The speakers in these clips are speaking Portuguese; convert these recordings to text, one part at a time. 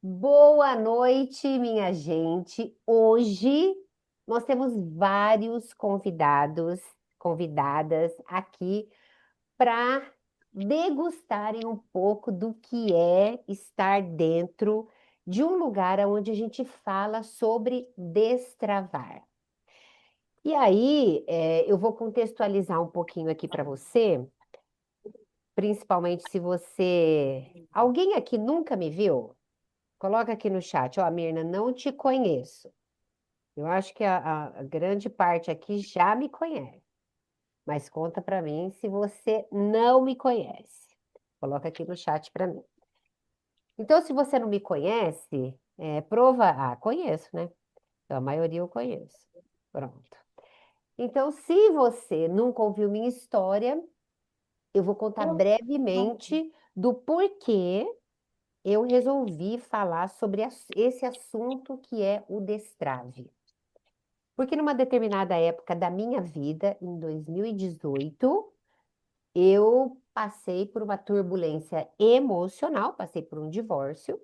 Boa noite, minha gente. Hoje nós temos vários convidadas aqui para degustarem um pouco do que é estar dentro de um lugar onde a gente fala sobre destravar. E aí, eu vou contextualizar um pouquinho aqui para você, principalmente se você. Alguém aqui nunca me viu? Coloca aqui no chat, ó, Mirna, não te conheço. Eu acho que a grande parte aqui já me conhece, mas conta para mim se você não me conhece. Coloca aqui no chat para mim. Então, se você não me conhece, prova. Ah, conheço, né? Então, a maioria eu conheço. Pronto. Então, se você nunca ouviu minha história, eu vou contar brevemente do porquê eu resolvi falar sobre esse assunto que é o destrave. Porque numa determinada época da minha vida, em 2018, eu passei por uma turbulência emocional, passei por um divórcio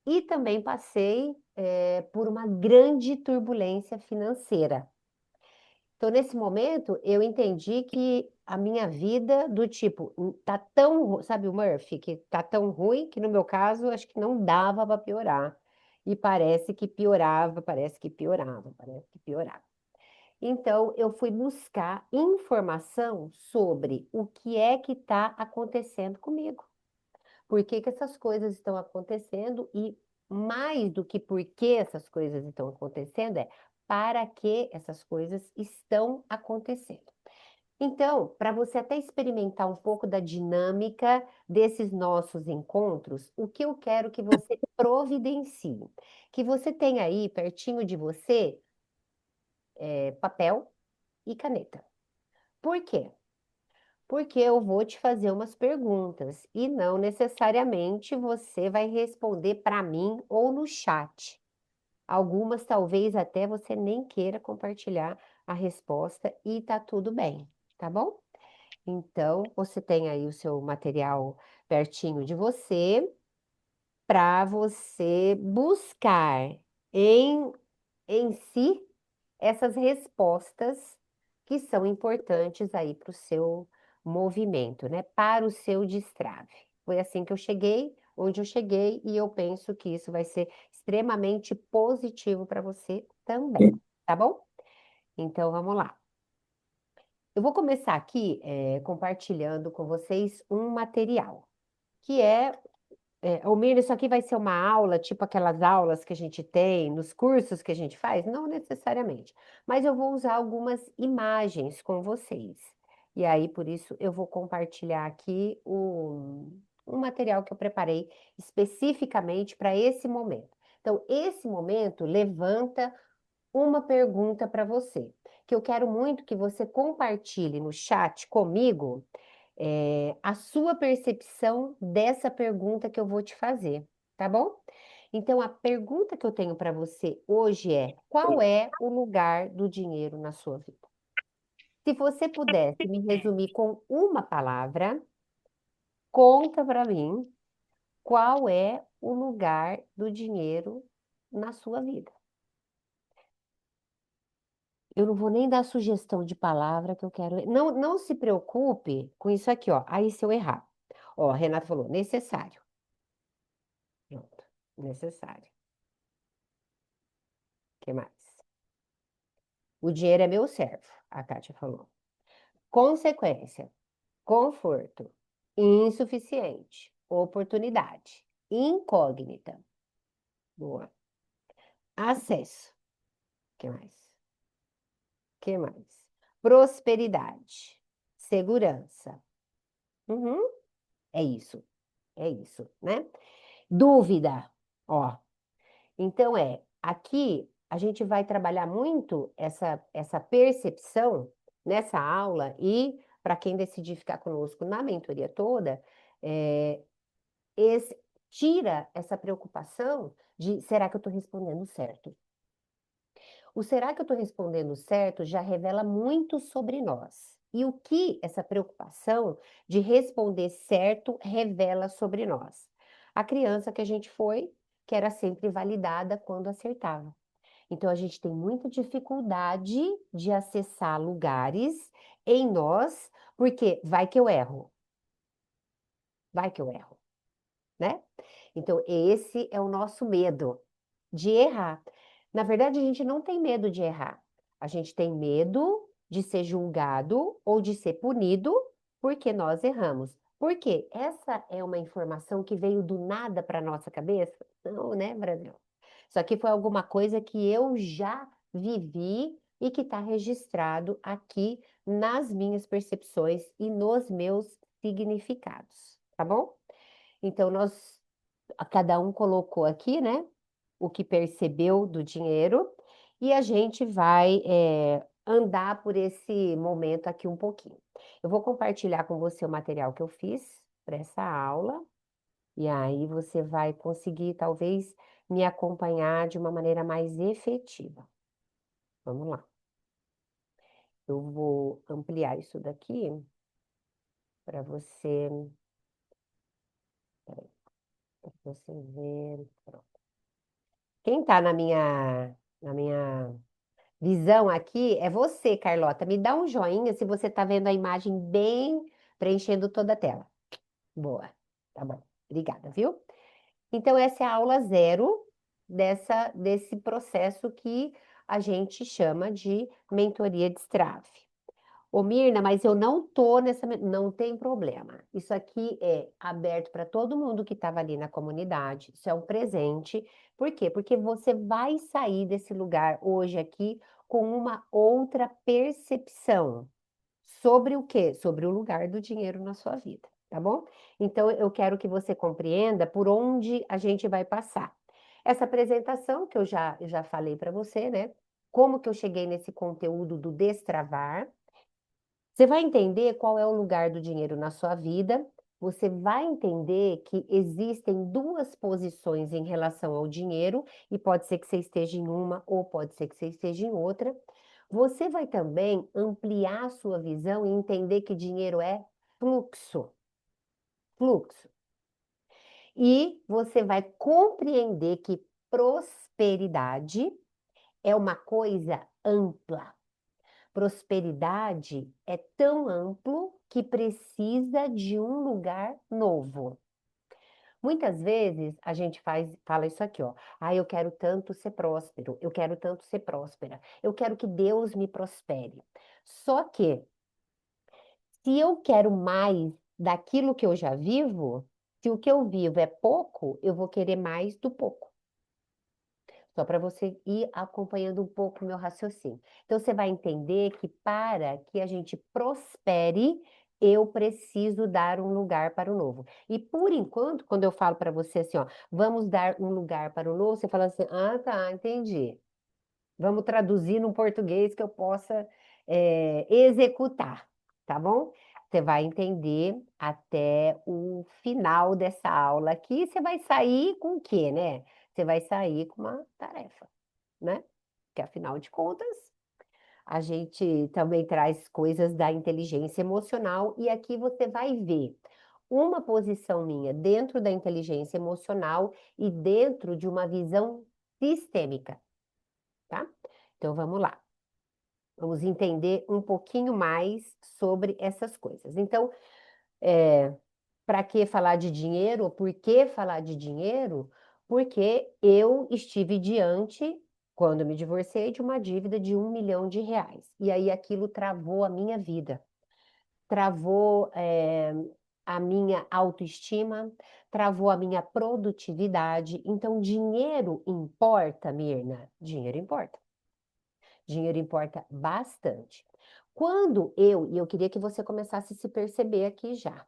e também passei, por uma grande turbulência financeira. Então, nesse momento, eu entendi que a minha vida, do tipo, tá tão, sabe o Murphy, que tá tão ruim que no meu caso, acho que não dava para piorar. E parece que piorava, parece que piorava, parece que piorava. Então, eu fui buscar informação sobre o que é que está acontecendo comigo. Por que que essas coisas estão acontecendo e mais do que por que essas coisas estão acontecendo é para que essas coisas estão acontecendo. Então, para você até experimentar um pouco da dinâmica desses nossos encontros, o que eu quero que você providencie, que você tenha aí pertinho de você, papel e caneta. Por quê? Porque eu vou te fazer umas perguntas e não necessariamente você vai responder para mim ou no chat. Algumas talvez até você nem queira compartilhar a resposta e tá tudo bem, tá bom? Então, você tem aí o seu material pertinho de você para você buscar em, em si essas respostas que são importantes aí para o seu movimento, né? Para o seu destrave. Foi assim que eu cheguei, onde eu cheguei, e eu penso que isso vai ser extremamente positivo para você também, tá bom? Então vamos lá. Eu vou começar aqui compartilhando com vocês um material, que Almir, isso aqui vai ser uma aula, tipo aquelas aulas que a gente tem nos cursos que a gente faz? Não necessariamente, mas eu vou usar algumas imagens com vocês. E aí, por isso, eu vou compartilhar aqui um material que eu preparei especificamente para esse momento. Então, esse momento levanta uma pergunta para você, que eu quero muito que você compartilhe no chat comigo a sua percepção dessa pergunta que eu vou te fazer, tá bom? Então, a pergunta que eu tenho para você hoje é: qual é o lugar do dinheiro na sua vida? Se você pudesse me resumir com uma palavra, conta para mim qual é o lugar do dinheiro na sua vida. Eu não vou nem dar sugestão de palavra que eu quero. Não, não se preocupe com isso aqui, ó. Aí se eu errar. Ó, a Renata falou, necessário. Pronto, necessário. O que mais? O dinheiro é meu servo, a Kátia falou. Consequência, conforto, insuficiente, oportunidade, incógnita. Boa. Acesso. O que mais? O que mais? Prosperidade, segurança. Uhum, é isso, né? Dúvida, ó. Então aqui a gente vai trabalhar muito essa percepção nessa aula e para quem decidir ficar conosco na mentoria toda, é, esse, tira essa preocupação de será que eu estou respondendo certo? O será que eu estou respondendo certo já revela muito sobre nós. E o que essa preocupação de responder certo revela sobre nós? A criança que a gente foi, que era sempre validada quando acertava. Então, a gente tem muita dificuldade de acessar lugares em nós, porque vai que eu erro, vai que eu erro, né? Então, esse é o nosso medo de errar. Na verdade, a gente não tem medo de errar. A gente tem medo de ser julgado ou de ser punido porque nós erramos. Por quê? Essa é uma informação que veio do nada para nossa cabeça? Não, né, Brasil? Isso aqui foi alguma coisa que eu já vivi e que está registrado aqui nas minhas percepções e nos meus significados, tá bom? Então, cada um colocou aqui, né, o que percebeu do dinheiro e a gente vai andar por esse momento aqui um pouquinho. Eu vou compartilhar com você o material que eu fiz para essa aula e aí você vai conseguir, talvez, me acompanhar de uma maneira mais efetiva. Vamos lá. Eu vou ampliar isso daqui para você, peraí, pra você ver. Pronto. Quem está na minha visão aqui é você, Carlota. Me dá um joinha se você está vendo a imagem bem preenchendo toda a tela. Boa, tá bom. Obrigada, viu? Então, essa é a aula zero desse processo que a gente chama de mentoria de Strave. Ô, Mirna, mas eu não tô nessa. Não tem problema. Isso aqui é aberto para todo mundo que estava ali na comunidade. Isso é um presente. Por quê? Porque você vai sair desse lugar hoje aqui com uma outra percepção. Sobre o quê? Sobre o lugar do dinheiro na sua vida, tá bom? Então, eu quero que você compreenda por onde a gente vai passar. Essa apresentação que eu já falei para você, né? Como que eu cheguei nesse conteúdo do destravar. Você vai entender qual é o lugar do dinheiro na sua vida. Você vai entender que existem duas posições em relação ao dinheiro, e pode ser que você esteja em uma, ou pode ser que você esteja em outra. Você vai também ampliar a sua visão e entender que dinheiro é fluxo. Fluxo. E você vai compreender que prosperidade é uma coisa ampla. Prosperidade é tão amplo que precisa de um lugar novo. Muitas vezes a gente fala isso aqui, ó. Ah, eu quero tanto ser próspero, eu quero tanto ser próspera, eu quero que Deus me prospere. Só que, se eu quero mais daquilo que eu já vivo, se o que eu vivo é pouco, eu vou querer mais do pouco. Só para você ir acompanhando um pouco o meu raciocínio. Então, você vai entender que para que a gente prospere, eu preciso dar um lugar para o novo. E por enquanto, quando eu falo para você assim, ó, vamos dar um lugar para o novo, você fala assim, ah, tá, entendi. Vamos traduzir num português que eu possa executar, tá bom? Você vai entender até o final dessa aula aqui. Você vai sair com o quê, né? Você vai sair com uma tarefa, né? Porque afinal de contas, a gente também traz coisas da inteligência emocional e aqui você vai ver uma posição minha dentro da inteligência emocional e dentro de uma visão sistêmica, tá? Então vamos lá. Vamos entender um pouquinho mais sobre essas coisas. Então, para que falar de dinheiro? Por que falar de dinheiro? Porque eu estive diante, quando me divorciei, de uma dívida de R$ 1 milhão. E aí aquilo travou a minha vida, travou a minha autoestima, travou a minha produtividade. Então, dinheiro importa, Mirna? Dinheiro importa. Dinheiro importa bastante. E eu queria que você começasse a se perceber aqui já.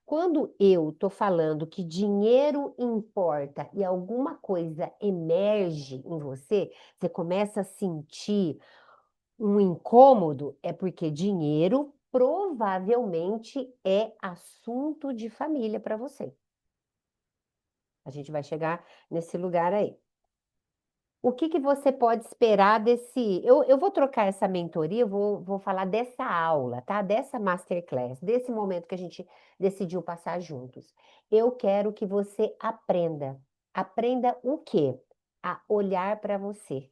Quando eu estou falando que dinheiro importa e alguma coisa emerge em você, você começa a sentir um incômodo, é porque dinheiro provavelmente é assunto de família para você. A gente vai chegar nesse lugar aí. O que que você pode esperar desse. Eu vou trocar essa mentoria, eu vou falar dessa aula, tá? Dessa masterclass, desse momento que a gente decidiu passar juntos. Eu quero que você aprenda aprenda o quê? A olhar para você.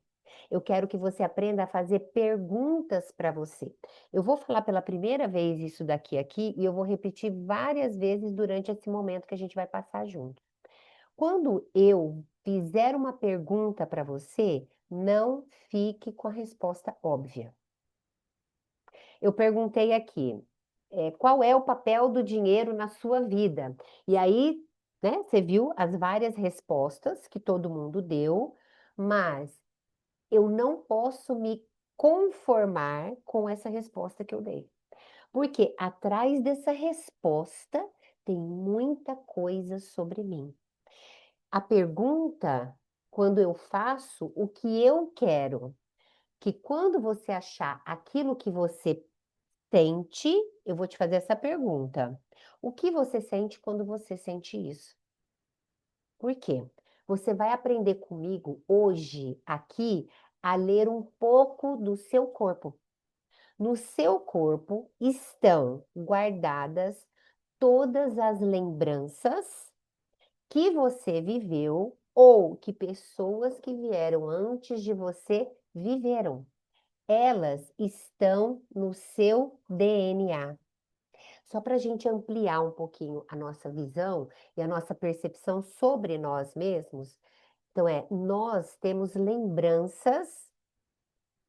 Eu quero que você aprenda a fazer perguntas para você. Eu vou falar pela primeira vez isso daqui aqui e eu vou repetir várias vezes durante esse momento que a gente vai passar junto. Quando eu fizer uma pergunta para você, não fique com a resposta óbvia. Eu perguntei aqui, qual é o papel do dinheiro na sua vida? E aí, né, você viu as várias respostas que todo mundo deu, mas eu não posso me conformar com essa resposta que eu dei. Porque atrás dessa resposta tem muita coisa sobre mim. A pergunta, quando eu faço o que eu quero, que quando você achar aquilo que você sente, eu vou te fazer essa pergunta. O que você sente quando você sente isso? Por quê? Você vai aprender comigo hoje, aqui, a ler um pouco do seu corpo. No seu corpo estão guardadas todas as lembranças que você viveu ou que pessoas que vieram antes de você viveram. Elas estão no seu DNA. Só para a gente ampliar um pouquinho a nossa visão e a nossa percepção sobre nós mesmos. Então, nós temos lembranças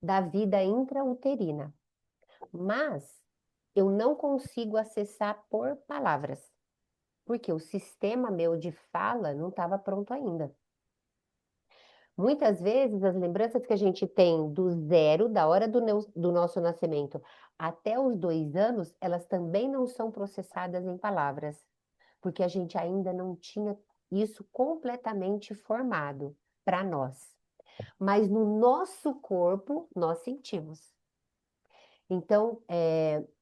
da vida intrauterina, mas eu não consigo acessar por palavras, porque o sistema meu de fala não estava pronto ainda. Muitas vezes, as lembranças que a gente tem do zero, da hora do nosso nascimento, até os 2 anos, elas também não são processadas em palavras, porque a gente ainda não tinha isso completamente formado para nós. Mas no nosso corpo, nós sentimos. Então,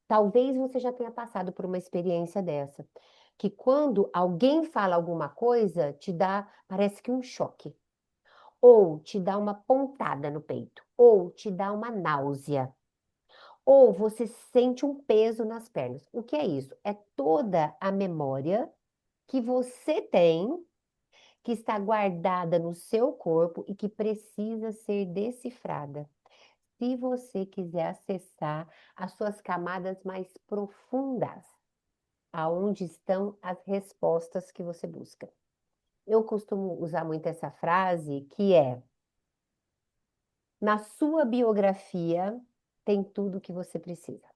talvez você já tenha passado por uma experiência dessa, que quando alguém fala alguma coisa, te dá, parece que um choque. Ou te dá uma pontada no peito, ou te dá uma náusea, ou você sente um peso nas pernas. O que é isso? É toda a memória que você tem, que está guardada no seu corpo e que precisa ser decifrada. Se você quiser acessar as suas camadas mais profundas, aonde estão as respostas que você busca. Eu costumo usar muito essa frase que é: na sua biografia tem tudo o que você precisa.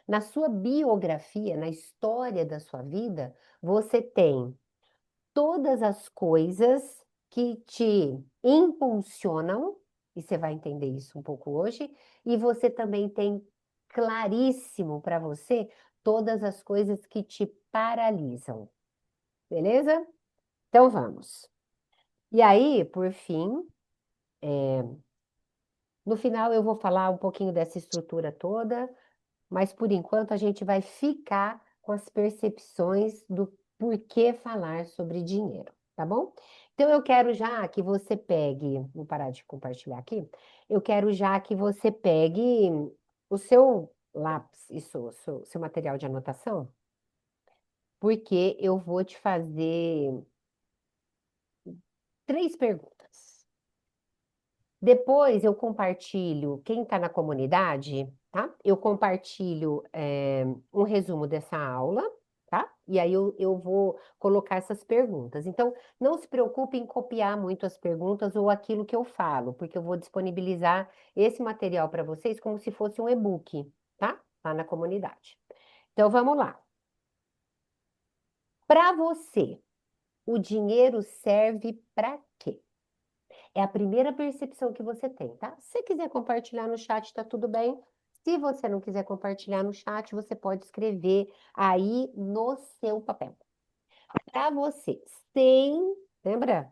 Na sua biografia, na história da sua vida, você tem todas as coisas que te impulsionam, e você vai entender isso um pouco hoje, e você também tem claríssimo para você todas as coisas que te paralisam. Beleza? Então vamos. E aí, por fim, no final eu vou falar um pouquinho dessa estrutura toda, mas por enquanto a gente vai ficar com as percepções do porquê falar sobre dinheiro, tá bom? Então eu quero já que você pegue, vou parar de compartilhar aqui, eu quero já que você pegue o seu lápis e seu material de anotação, porque eu vou te fazer 3 perguntas. Depois eu compartilho, quem está na comunidade, tá? Eu compartilho um resumo dessa aula, tá? E aí eu vou colocar essas perguntas. Então, não se preocupe em copiar muito as perguntas ou aquilo que eu falo, porque eu vou disponibilizar esse material para vocês como se fosse um e-book, tá? Lá na comunidade. Então, vamos lá. Para você, o dinheiro serve para quê? É a primeira percepção que você tem, tá? Se você quiser compartilhar no chat, tá tudo bem. Se você não quiser compartilhar no chat, você pode escrever aí no seu papel. Para você, lembra?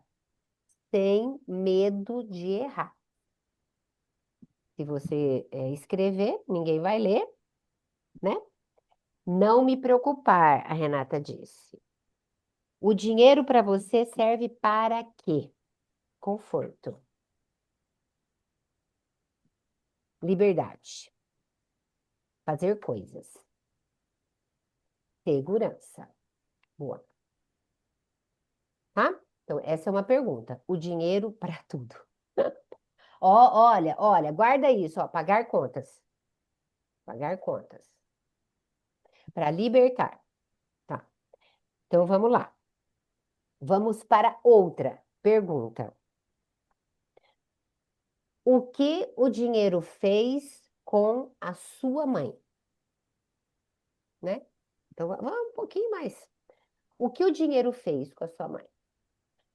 Sem medo de errar. Se você escrever, ninguém vai ler, né? Não me preocupar, a Renata disse. O dinheiro para você serve para quê? Conforto, liberdade, fazer coisas, segurança. Boa. Tá? Então, essa é uma pergunta. O dinheiro para tudo. Ó, olha, guarda isso, ó, pagar contas. Pagar contas. Para libertar. Tá. Então, vamos lá. Vamos para outra pergunta. O que o dinheiro fez com a sua mãe, né? Então, vamos um pouquinho mais. O que o dinheiro fez com a sua mãe?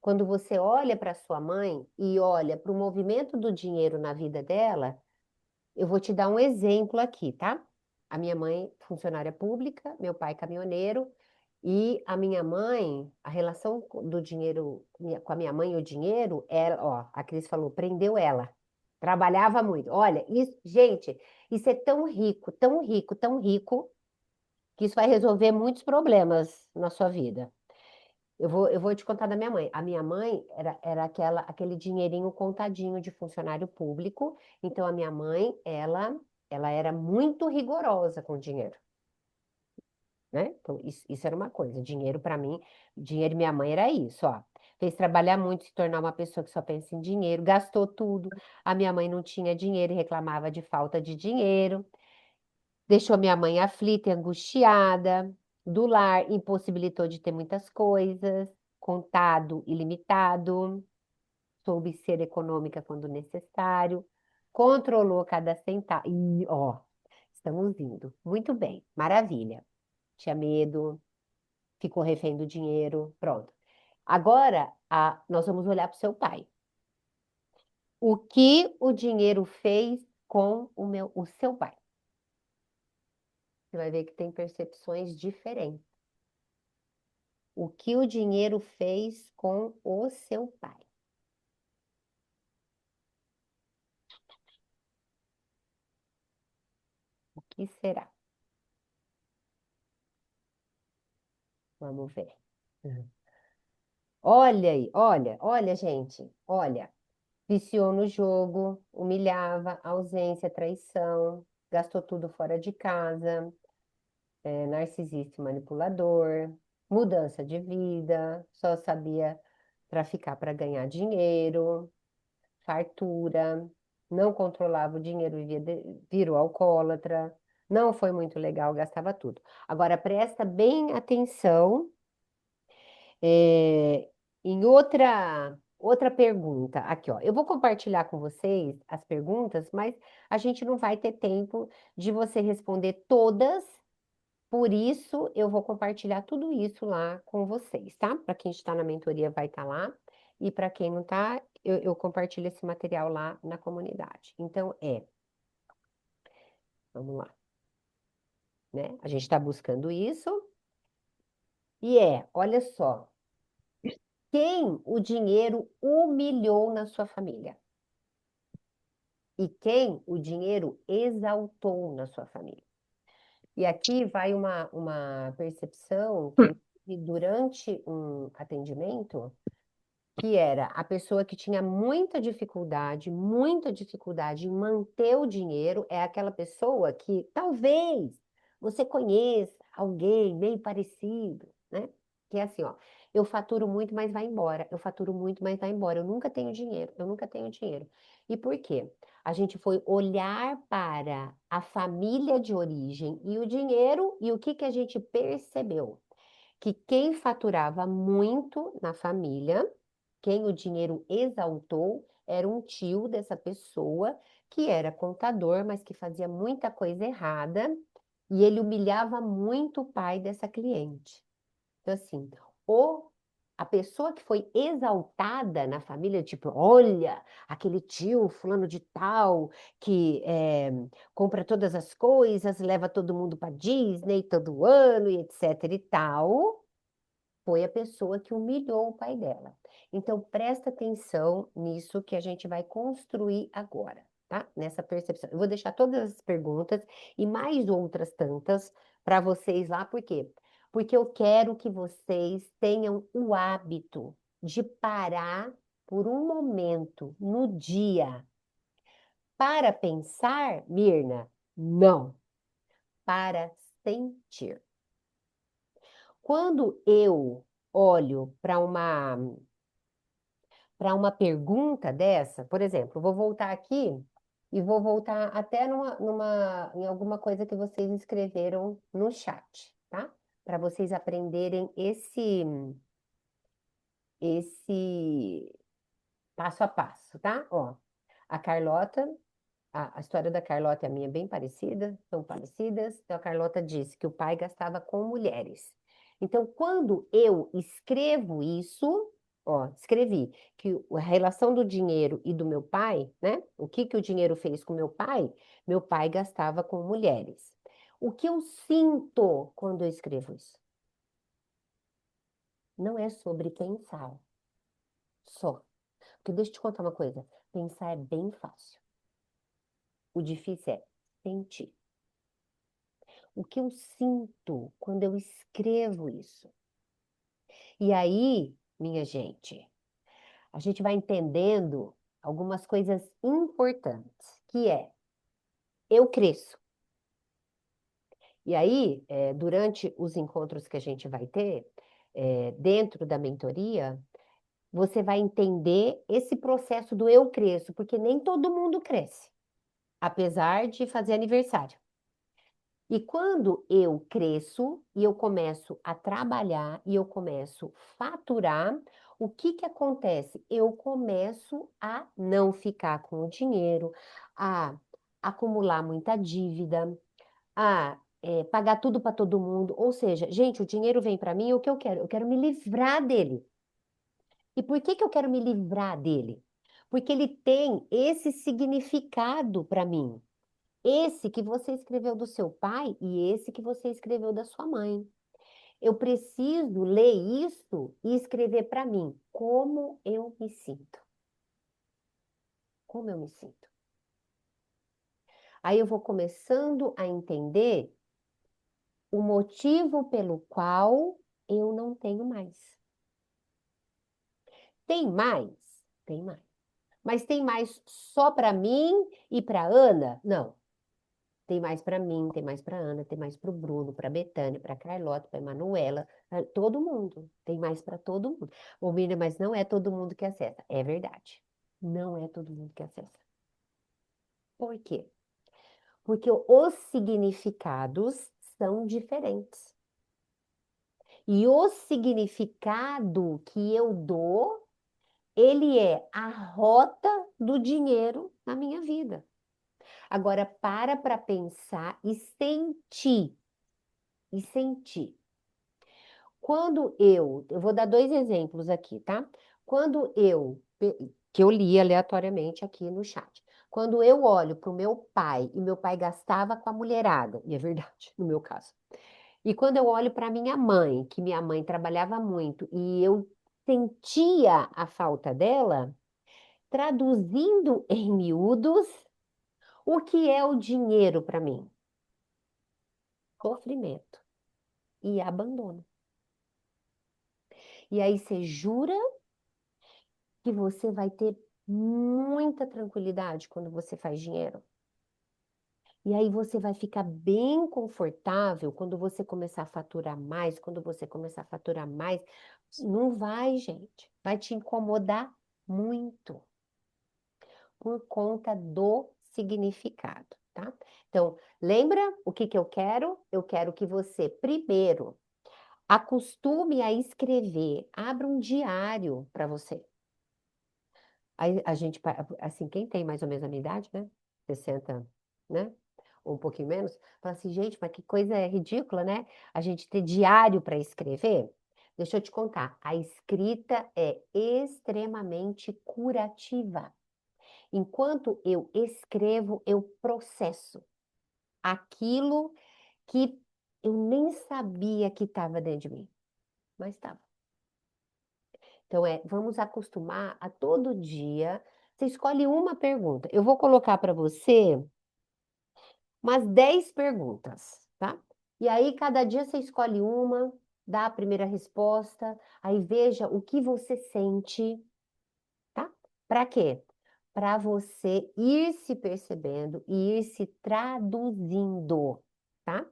Quando você olha para sua mãe e olha para o movimento do dinheiro na vida dela, eu vou te dar um exemplo aqui, tá? A minha mãe, funcionária pública, meu pai, caminhoneiro, e a minha mãe, a relação do dinheiro com a minha mãe e o dinheiro era, ó, a Cris falou, prendeu ela. Trabalhava muito. Olha, isso, gente, isso é tão rico, tão rico, tão rico, que isso vai resolver muitos problemas na sua vida. Eu vou te contar da minha mãe. A minha mãe era aquele dinheirinho contadinho de funcionário público. Então, a minha mãe, ela era muito rigorosa com o dinheiro, né? Então, isso era uma coisa. Dinheiro para mim, dinheiro e minha mãe era isso, ó. Fez trabalhar muito, se tornar uma pessoa que só pensa em dinheiro, gastou tudo. A minha mãe não tinha dinheiro e reclamava de falta de dinheiro. Deixou minha mãe aflita e angustiada, do lar, impossibilitou de ter muitas coisas, contado e limitado, soube ser econômica quando necessário, controlou cada centavo. E, ó, estamos indo. Muito bem, maravilha. Tinha medo, ficou refém do dinheiro, pronto. Agora, nós vamos olhar para o seu pai. O que o dinheiro fez com o seu pai? Você vai ver que tem percepções diferentes. O que o dinheiro fez com o seu pai? O que será? Vamos ver. Uhum. Olha aí, olha, gente, olha. Viciou no jogo, humilhava, ausência, traição, gastou tudo fora de casa, narcisista e manipulador, mudança de vida, só sabia traficar para ganhar dinheiro, fartura, não controlava o dinheiro, virou alcoólatra, não foi muito legal, gastava tudo. Agora presta bem atenção, é, em outra pergunta. Aqui, ó, eu vou compartilhar com vocês as perguntas, mas a gente não vai ter tempo de você responder todas. Por isso, eu vou compartilhar tudo isso lá com vocês, tá? Para quem está na mentoria vai estar lá. E para quem não está, eu compartilho esse material lá na comunidade. Então, vamos lá, né? A gente está buscando isso. E olha só, quem o dinheiro humilhou na sua família? E quem o dinheiro exaltou na sua família? E aqui vai uma percepção que eu tive durante um atendimento, que era a pessoa que tinha muita dificuldade em manter o dinheiro, é aquela pessoa que talvez você conheça alguém meio parecido, né? Que é assim, ó, eu faturo muito, mas vai embora. Eu faturo muito, mas vai embora. Eu nunca tenho dinheiro, eu nunca tenho dinheiro. E por quê? A gente foi olhar para a família de origem e o dinheiro, e o que que a gente percebeu? Que quem faturava muito na família, quem o dinheiro exaltou, era um tio dessa pessoa que era contador, mas que fazia muita coisa errada, e ele humilhava muito o pai dessa cliente. Então, assim, o, a pessoa que foi exaltada na família, tipo, olha, aquele tio fulano de tal, que compra todas as coisas, leva todo mundo para Disney todo ano e etc e tal, foi a pessoa que humilhou o pai dela. Então, presta atenção nisso que a gente vai construir agora, tá? Nessa percepção. Eu vou deixar todas as perguntas e mais outras tantas para vocês lá, por quê? Porque eu quero que vocês tenham o hábito de parar por um momento no dia para pensar, Mirna, não, para sentir. Quando eu olho para uma para uma pergunta dessa, por exemplo, vou voltar aqui e vou voltar até em alguma coisa que vocês escreveram no chat, tá? Para vocês aprenderem esse passo a passo, tá? Ó, a Carlota, a história da Carlota e a minha é bem parecida, são parecidas. Então, a Carlota disse que o pai gastava com mulheres. Então, quando eu escrevo isso, ó, escrevi que a relação do dinheiro e do meu pai, né? O que que o dinheiro fez com meu pai gastava com mulheres. O que eu sinto quando eu escrevo isso? Não é sobre pensar só. Porque deixa eu te contar uma coisa, pensar é bem fácil. O difícil é sentir. O que eu sinto quando eu escrevo isso? E aí, minha gente, a gente vai entendendo algumas coisas importantes, que é, eu cresço. E aí, durante os encontros que a gente vai ter, dentro da mentoria, você vai entender esse processo do eu cresço, porque nem todo mundo cresce, apesar de fazer aniversário. E quando eu cresço e eu começo a trabalhar e eu começo a faturar, o que que acontece? Eu começo a não ficar com o dinheiro, a acumular muita dívida, a pagar tudo para todo mundo. Ou seja, gente, o dinheiro vem para mim, o que eu quero? Eu quero me livrar dele. E por que que eu quero me livrar dele? Porque ele tem esse significado para mim. Esse que você escreveu do seu pai e esse que você escreveu da sua mãe. Eu preciso ler isso e escrever para mim como eu me sinto. Como eu me sinto. Aí eu vou começando a entender o motivo pelo qual eu não tenho mais. Tem mais? Tem mais. Mas tem mais só para mim e para Ana? Não. Tem mais para mim, tem mais para Ana, tem mais para o Bruno, para Betânia, para Carlota, para Emanuela, todo mundo. Tem mais para todo mundo. Ô, Miriam, mas não é todo mundo que acessa. É verdade. Não é todo mundo que acessa. Por quê? Porque os significados são diferentes. E o significado que eu dou, ele é a rota do dinheiro na minha vida. Agora, para pensar e sentir. E sentir. Quando eu vou dar dois exemplos aqui, tá? Quando que eu li aleatoriamente aqui no chat. Quando eu olho para o meu pai, e meu pai gastava com a mulherada, e é verdade, no meu caso. E quando eu olho para minha mãe, que minha mãe trabalhava muito, e eu sentia a falta dela, traduzindo em miúdos, o que é o dinheiro para mim? Sofrimento e abandono. E aí você jura que você vai ter muita tranquilidade quando você faz dinheiro. E aí você vai ficar bem confortável quando você começar a faturar mais, quando você começar a faturar mais. Não vai, gente. Vai te incomodar muito por conta do significado, tá? Então, lembra o que que eu quero? Eu quero que você primeiro acostume a escrever, abra um diário para você. Aí a gente, assim, quem tem mais ou menos a minha idade, né? 60, né? Ou um pouquinho menos, fala assim, gente, mas que coisa ridícula, né? A gente ter diário para escrever. Deixa eu te contar, a escrita é extremamente curativa. Enquanto eu escrevo, eu processo aquilo que eu nem sabia que estava dentro de mim, mas estava. Então, vamos acostumar a todo dia. Você escolhe uma pergunta. Eu vou colocar para você umas 10 perguntas, tá? E aí, cada dia você escolhe uma, dá a primeira resposta, aí veja o que você sente, tá? Para quê? Para você ir se percebendo e ir se traduzindo, tá?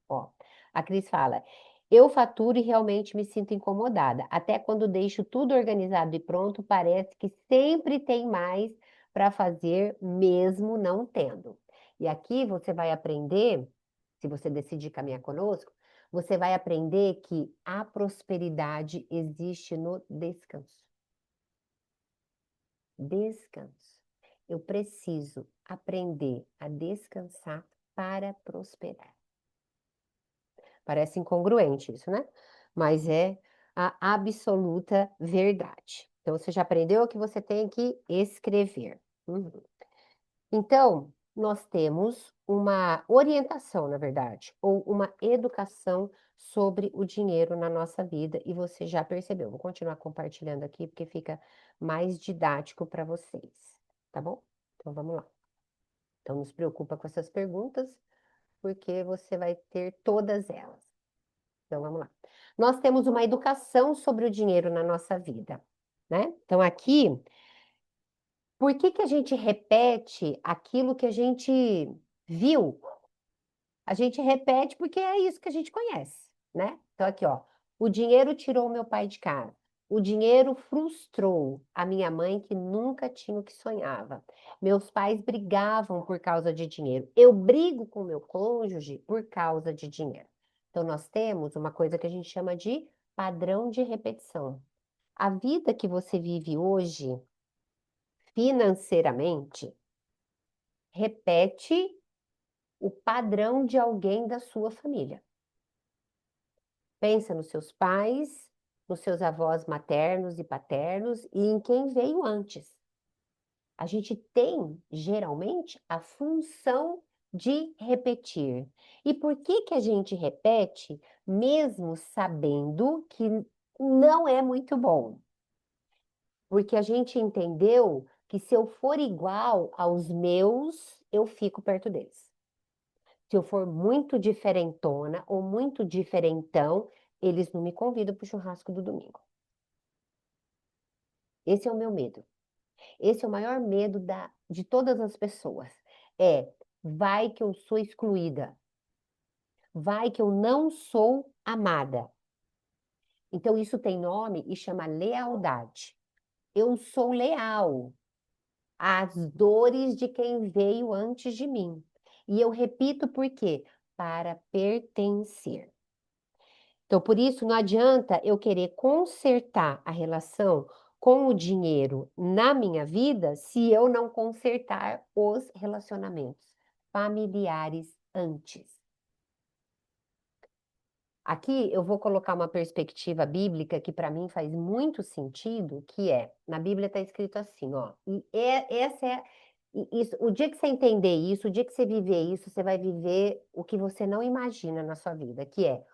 Ó, a Cris fala. Eu faturo e realmente me sinto incomodada. Até quando deixo tudo organizado e pronto, parece que sempre tem mais para fazer, mesmo não tendo. E aqui você vai aprender, se você decidir caminhar conosco, você vai aprender que a prosperidade existe no descanso. Descanso. Eu preciso aprender a descansar para prosperar. Parece incongruente isso, né? Mas é a absoluta verdade. Então, você já aprendeu que você tem que escrever. Uhum. Então, nós temos uma orientação, na verdade, ou uma educação sobre o dinheiro na nossa vida, e você já percebeu. Vou continuar compartilhando aqui, porque fica mais didático para vocês, tá bom? Então, vamos lá. Então, não se preocupa com essas perguntas, porque você vai ter todas elas. Então, vamos lá. Nós temos uma educação sobre o dinheiro na nossa vida, né? Então, aqui, por que que a gente repete aquilo que a gente viu? A gente repete porque é isso que a gente conhece, né? Então, aqui, ó. O dinheiro tirou meu pai de casa. O dinheiro frustrou a minha mãe, que nunca tinha o que sonhava. Meus pais brigavam por causa de dinheiro. Eu brigo com meu cônjuge por causa de dinheiro. Então, nós temos uma coisa que a gente chama de padrão de repetição. A vida que você vive hoje, financeiramente, repete o padrão de alguém da sua família. Pensa nos seus pais, nos seus avós maternos e paternos e em quem veio antes. A gente tem, geralmente, a função de repetir. E por que que a gente repete, mesmo sabendo que não é muito bom? Porque a gente entendeu que se eu for igual aos meus, eu fico perto deles. Se eu for muito diferentona ou muito diferentão, eles não me convidam para o churrasco do domingo. Esse é o meu medo. Esse é o maior medo de todas as pessoas. É, vai que eu sou excluída. Vai que eu não sou amada. Então, isso tem nome e chama lealdade. Eu sou leal às dores de quem veio antes de mim. E eu repito por quê? Para pertencer. Então, por isso, não adianta eu querer consertar a relação com o dinheiro na minha vida se eu não consertar os relacionamentos familiares antes. Aqui eu vou colocar uma perspectiva bíblica que para mim faz muito sentido, que é, na Bíblia está escrito assim, ó, essa é isso, o dia que você entender isso, o dia que você viver isso, você vai viver o que você não imagina na sua vida, que é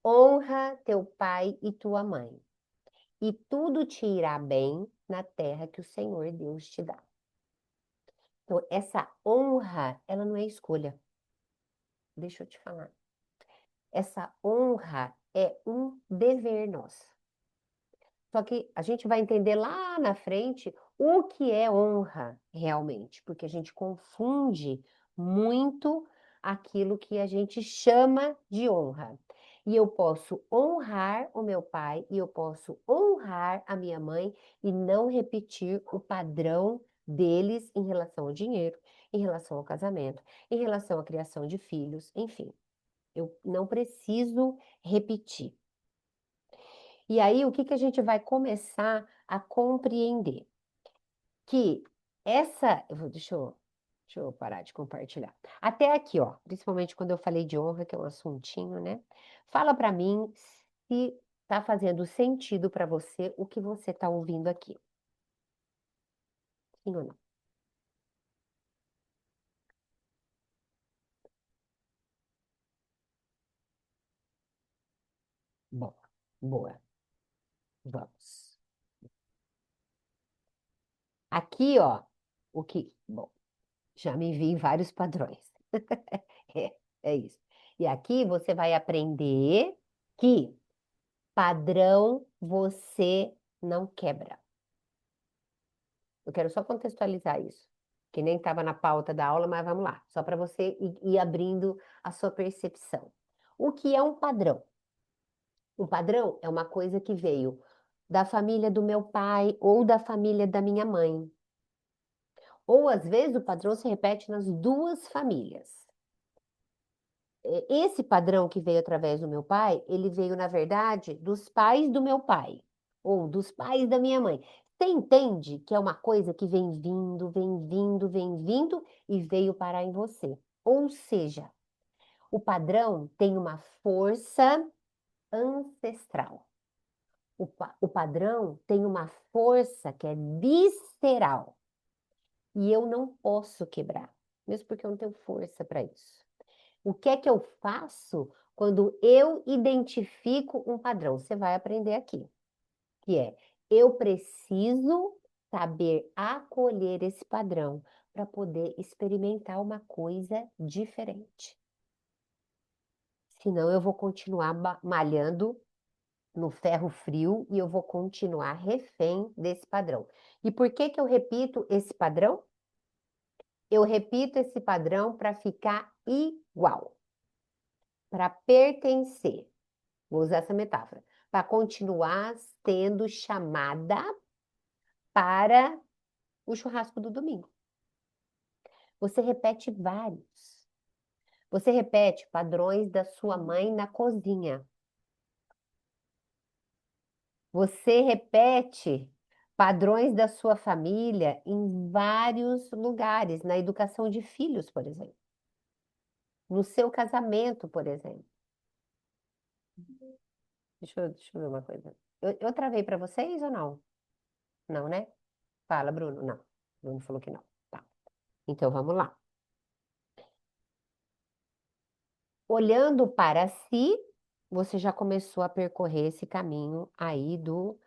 honra teu pai e tua mãe, e tudo te irá bem na terra que o Senhor Deus te dá. Então, essa honra, ela não é escolha. Deixa eu te falar. Essa honra é um dever nosso. Só que a gente vai entender lá na frente o que é honra realmente, porque a gente confunde muito aquilo que a gente chama de honra. E eu posso honrar o meu pai e eu posso honrar a minha mãe e não repetir o padrão deles em relação ao dinheiro, em relação ao casamento, em relação à criação de filhos, enfim. Eu não preciso repetir. E aí, o que que a gente vai começar a compreender? Que deixa eu parar de compartilhar. Até aqui, ó, principalmente quando eu falei de honra, que é um assuntinho, né? Fala para mim se tá fazendo sentido para você o que você tá ouvindo aqui. Sim ou não? Bom, boa. Vamos. Aqui, ó, bom, já me vi em vários padrões. É, é isso. E aqui você vai aprender que padrão você não quebra. Eu quero só contextualizar isso, que nem estava na pauta da aula, mas vamos lá, só para você ir abrindo a sua percepção. O que é um padrão? Um padrão é uma coisa que veio da família do meu pai ou da família da minha mãe. Ou às vezes o padrão se repete nas duas famílias. Esse padrão que veio através do meu pai, ele veio, na verdade, dos pais do meu pai, ou dos pais da minha mãe. Você entende que é uma coisa que vem vindo, vem vindo, vem vindo e veio parar em você. Ou seja, o padrão tem uma força ancestral. O padrão tem uma força que é visceral. E eu não posso quebrar, mesmo porque eu não tenho força para isso. O que é que eu faço quando eu identifico um padrão? Você vai aprender aqui, que é eu preciso saber acolher esse padrão para poder experimentar uma coisa diferente. Senão eu vou continuar malhando no ferro frio e eu vou continuar refém desse padrão. E por que que eu repito esse padrão? Eu repito esse padrão para ficar igual, para pertencer. Vou usar essa metáfora. Para continuar sendo chamada para o churrasco do domingo. Você repete vários. Você repete padrões da sua mãe na cozinha. Você repete padrões da sua família em vários lugares, na educação de filhos, por exemplo. No seu casamento, por exemplo. Deixa eu ver uma coisa. Eu travei para vocês ou não? Não, né? Fala, Bruno. Não. Bruno falou que não. Tá. Então vamos lá. Olhando para si, você já começou a percorrer esse caminho aí do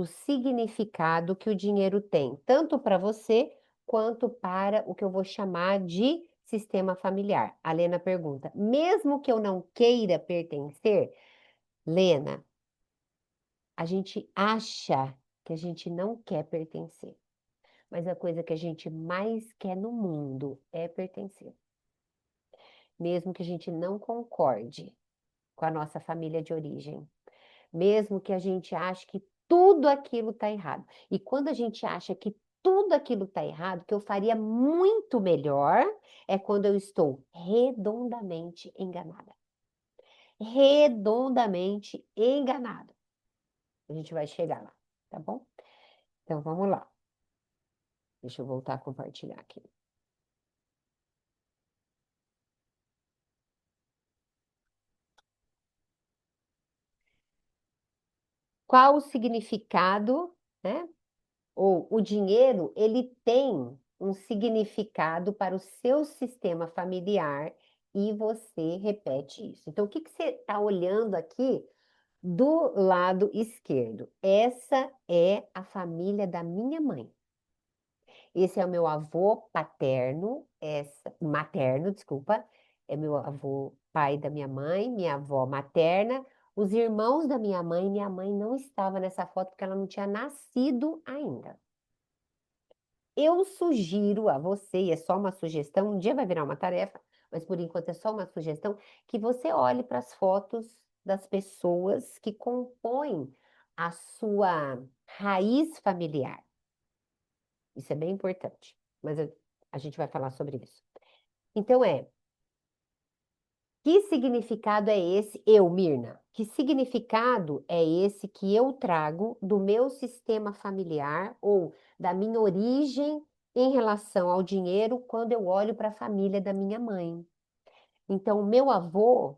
significado que o dinheiro tem, tanto para você quanto para o que eu vou chamar de sistema familiar. A Lena pergunta: mesmo que eu não queira pertencer, Lena, a gente acha que a gente não quer pertencer, mas a coisa que a gente mais quer no mundo é pertencer. Mesmo que a gente não concorde com a nossa família de origem, mesmo que a gente ache que tudo aquilo está errado. E quando a gente acha que tudo aquilo está errado, que eu faria muito melhor, é quando eu estou redondamente enganada. Redondamente enganada. A gente vai chegar lá, tá bom? Então vamos lá. Deixa eu voltar a compartilhar aqui. Qual o significado, né? Ou o dinheiro, ele tem um significado para o seu sistema familiar e você repete isso. Então, o que que você está olhando aqui do lado esquerdo? Essa é a família da minha mãe. Esse é o meu avô paterno, materno, desculpa, é meu avô pai da minha avó materna, os irmãos da minha mãe não estava nessa foto porque ela não tinha nascido ainda. Eu sugiro a você, e é só uma sugestão, um dia vai virar uma tarefa, mas por enquanto é só uma sugestão, que você olhe para as fotos das pessoas que compõem a sua raiz familiar. Isso é bem importante, mas a gente vai falar sobre isso. Então que significado é esse, Mirna? Que significado é esse que eu trago do meu sistema familiar ou da minha origem em relação ao dinheiro quando eu olho para a família da minha mãe? Então, meu avô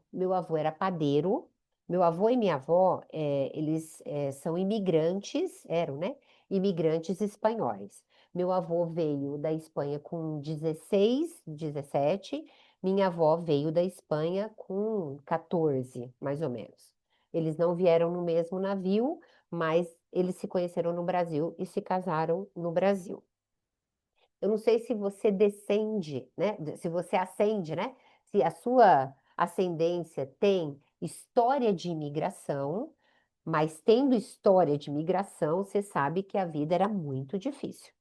era padeiro, meu avô e minha avó, eles são imigrantes, eram, né? Imigrantes espanhóis. Meu avô veio da Espanha com 16, 17, minha avó veio da Espanha com 14, mais ou menos. Eles não vieram no mesmo navio, mas eles se conheceram no Brasil e se casaram no Brasil. Eu não sei se você descende, né? Se você ascende, né? Se a sua ascendência tem história de imigração, mas tendo história de imigração, você sabe que a vida era muito difícil.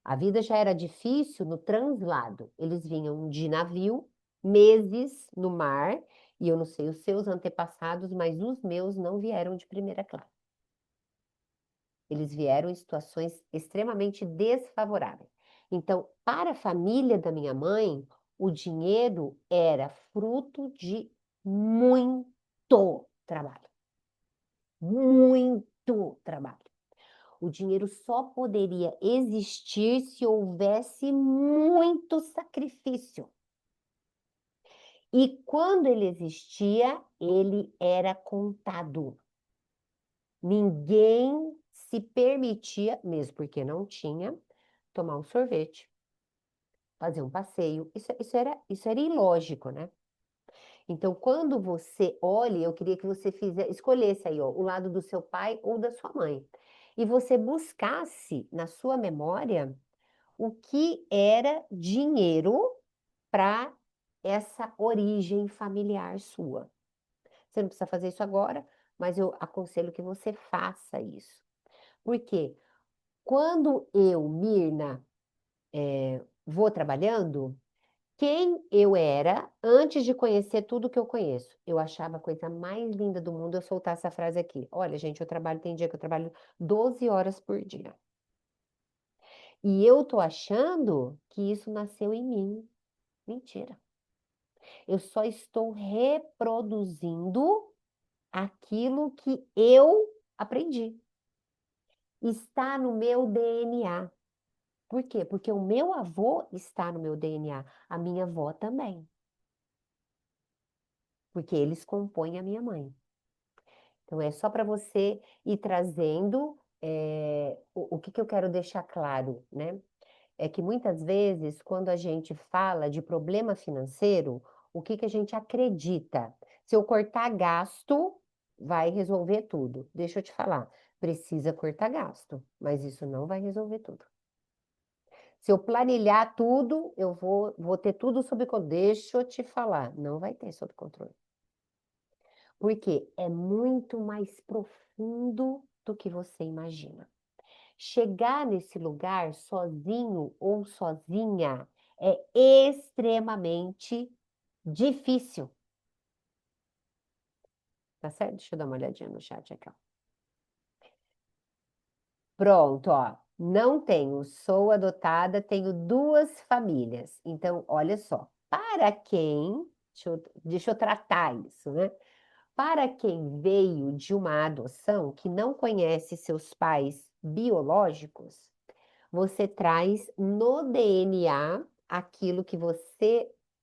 A vida já era difícil no translado. Eles vinham de navio, meses no mar, E eu não sei os seus antepassados, mas os meus não vieram de primeira classe. Eles vieram em situações extremamente desfavoráveis. Então, para a família da minha mãe, o dinheiro era fruto de muito trabalho. Muito trabalho. O dinheiro só poderia existir se houvesse muito sacrifício. E quando ele existia, ele era contado. Ninguém se permitia, mesmo porque não tinha, tomar um sorvete, fazer um passeio. Isso era ilógico, né? Então, quando você olha, eu queria que você escolhesse aí, ó, o lado do seu pai ou da sua mãe. E você buscasse na sua memória o que era dinheiro para essa origem familiar sua. Você não precisa fazer isso agora, mas eu aconselho que você faça isso. Por quê? Quando eu, Mirna, vou trabalhando, quem eu era antes de conhecer tudo que eu conheço? Eu achava a coisa mais linda do mundo eu soltar essa frase aqui. Olha, gente, tem dia que eu trabalho 12 horas por dia. E eu tô achando que isso nasceu em mim. Mentira. Eu só estou reproduzindo aquilo que eu aprendi. Está no meu DNA. Por quê? Porque o meu avô está no meu DNA, a minha avó também. Porque eles compõem a minha mãe. Então, é só para você ir trazendo o que eu quero deixar claro, né? É que muitas vezes, quando a gente fala de problema financeiro, o que a gente acredita? Se eu cortar gasto, vai resolver tudo. Deixa eu te falar, precisa cortar gasto, mas isso não vai resolver tudo. Se eu planilhar tudo, eu vou ter tudo sob controle. Deixa eu te falar, não vai ter sob controle. Porque é muito mais profundo do que você imagina. Chegar nesse lugar sozinho ou sozinha é extremamente difícil. Tá certo? Deixa eu dar uma olhadinha no chat aqui, ó. Pronto, ó. Não tenho, sou adotada, tenho duas famílias. Então, olha só. Para quem, deixa eu tratar isso, né? Para quem veio de uma adoção que não conhece seus pais biológicos, você traz no DNA aquilo que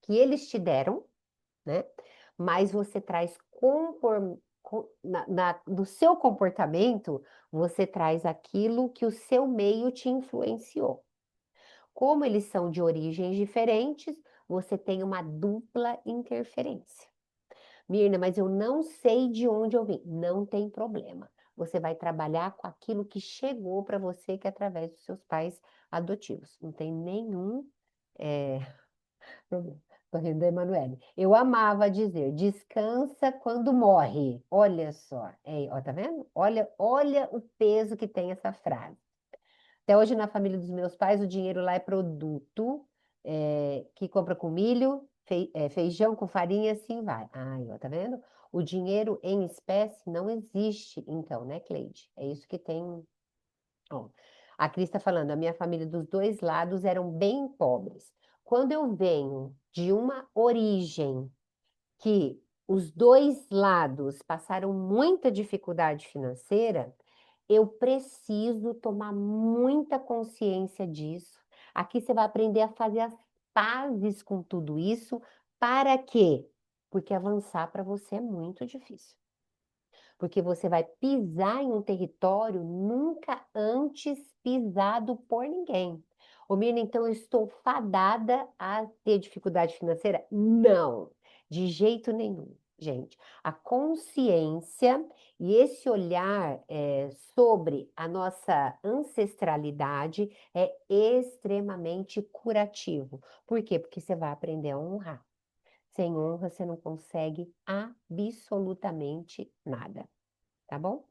eles te deram, né? Mas você traz no seu comportamento, você traz aquilo que o seu meio te influenciou. Como eles são de origens diferentes, você tem uma dupla interferência. Mirna, mas eu não sei de onde eu vim. Não tem problema. Você vai trabalhar com aquilo que chegou para você, que é através dos seus pais adotivos. Não tem nenhum problema. Tô rindo da Emanuele. Eu amava dizer, descansa quando morre. Olha só. Ó, tá vendo? Olha o peso que tem essa frase. Até hoje, na família dos meus pais, o dinheiro lá é produto que compra com milho, feijão com farinha, assim vai. Ai, ó, tá vendo? O dinheiro em espécie não existe, então, né, Cleide? É isso que tem. Ó, a Cris está falando, a minha família dos dois lados eram bem pobres. Quando eu venho de uma origem que os dois lados passaram muita dificuldade financeira, eu preciso tomar muita consciência disso. Aqui você vai aprender a fazer as pazes com tudo isso. Para quê? Porque avançar para você é muito difícil. Porque você vai pisar em um território nunca antes pisado por ninguém. Ô, Mirna, então eu estou fadada a ter dificuldade financeira? Não, de jeito nenhum, gente. A consciência e esse olhar sobre a nossa ancestralidade é extremamente curativo. Por quê? Porque você vai aprender a honrar. Sem honra, você não consegue absolutamente nada, tá bom?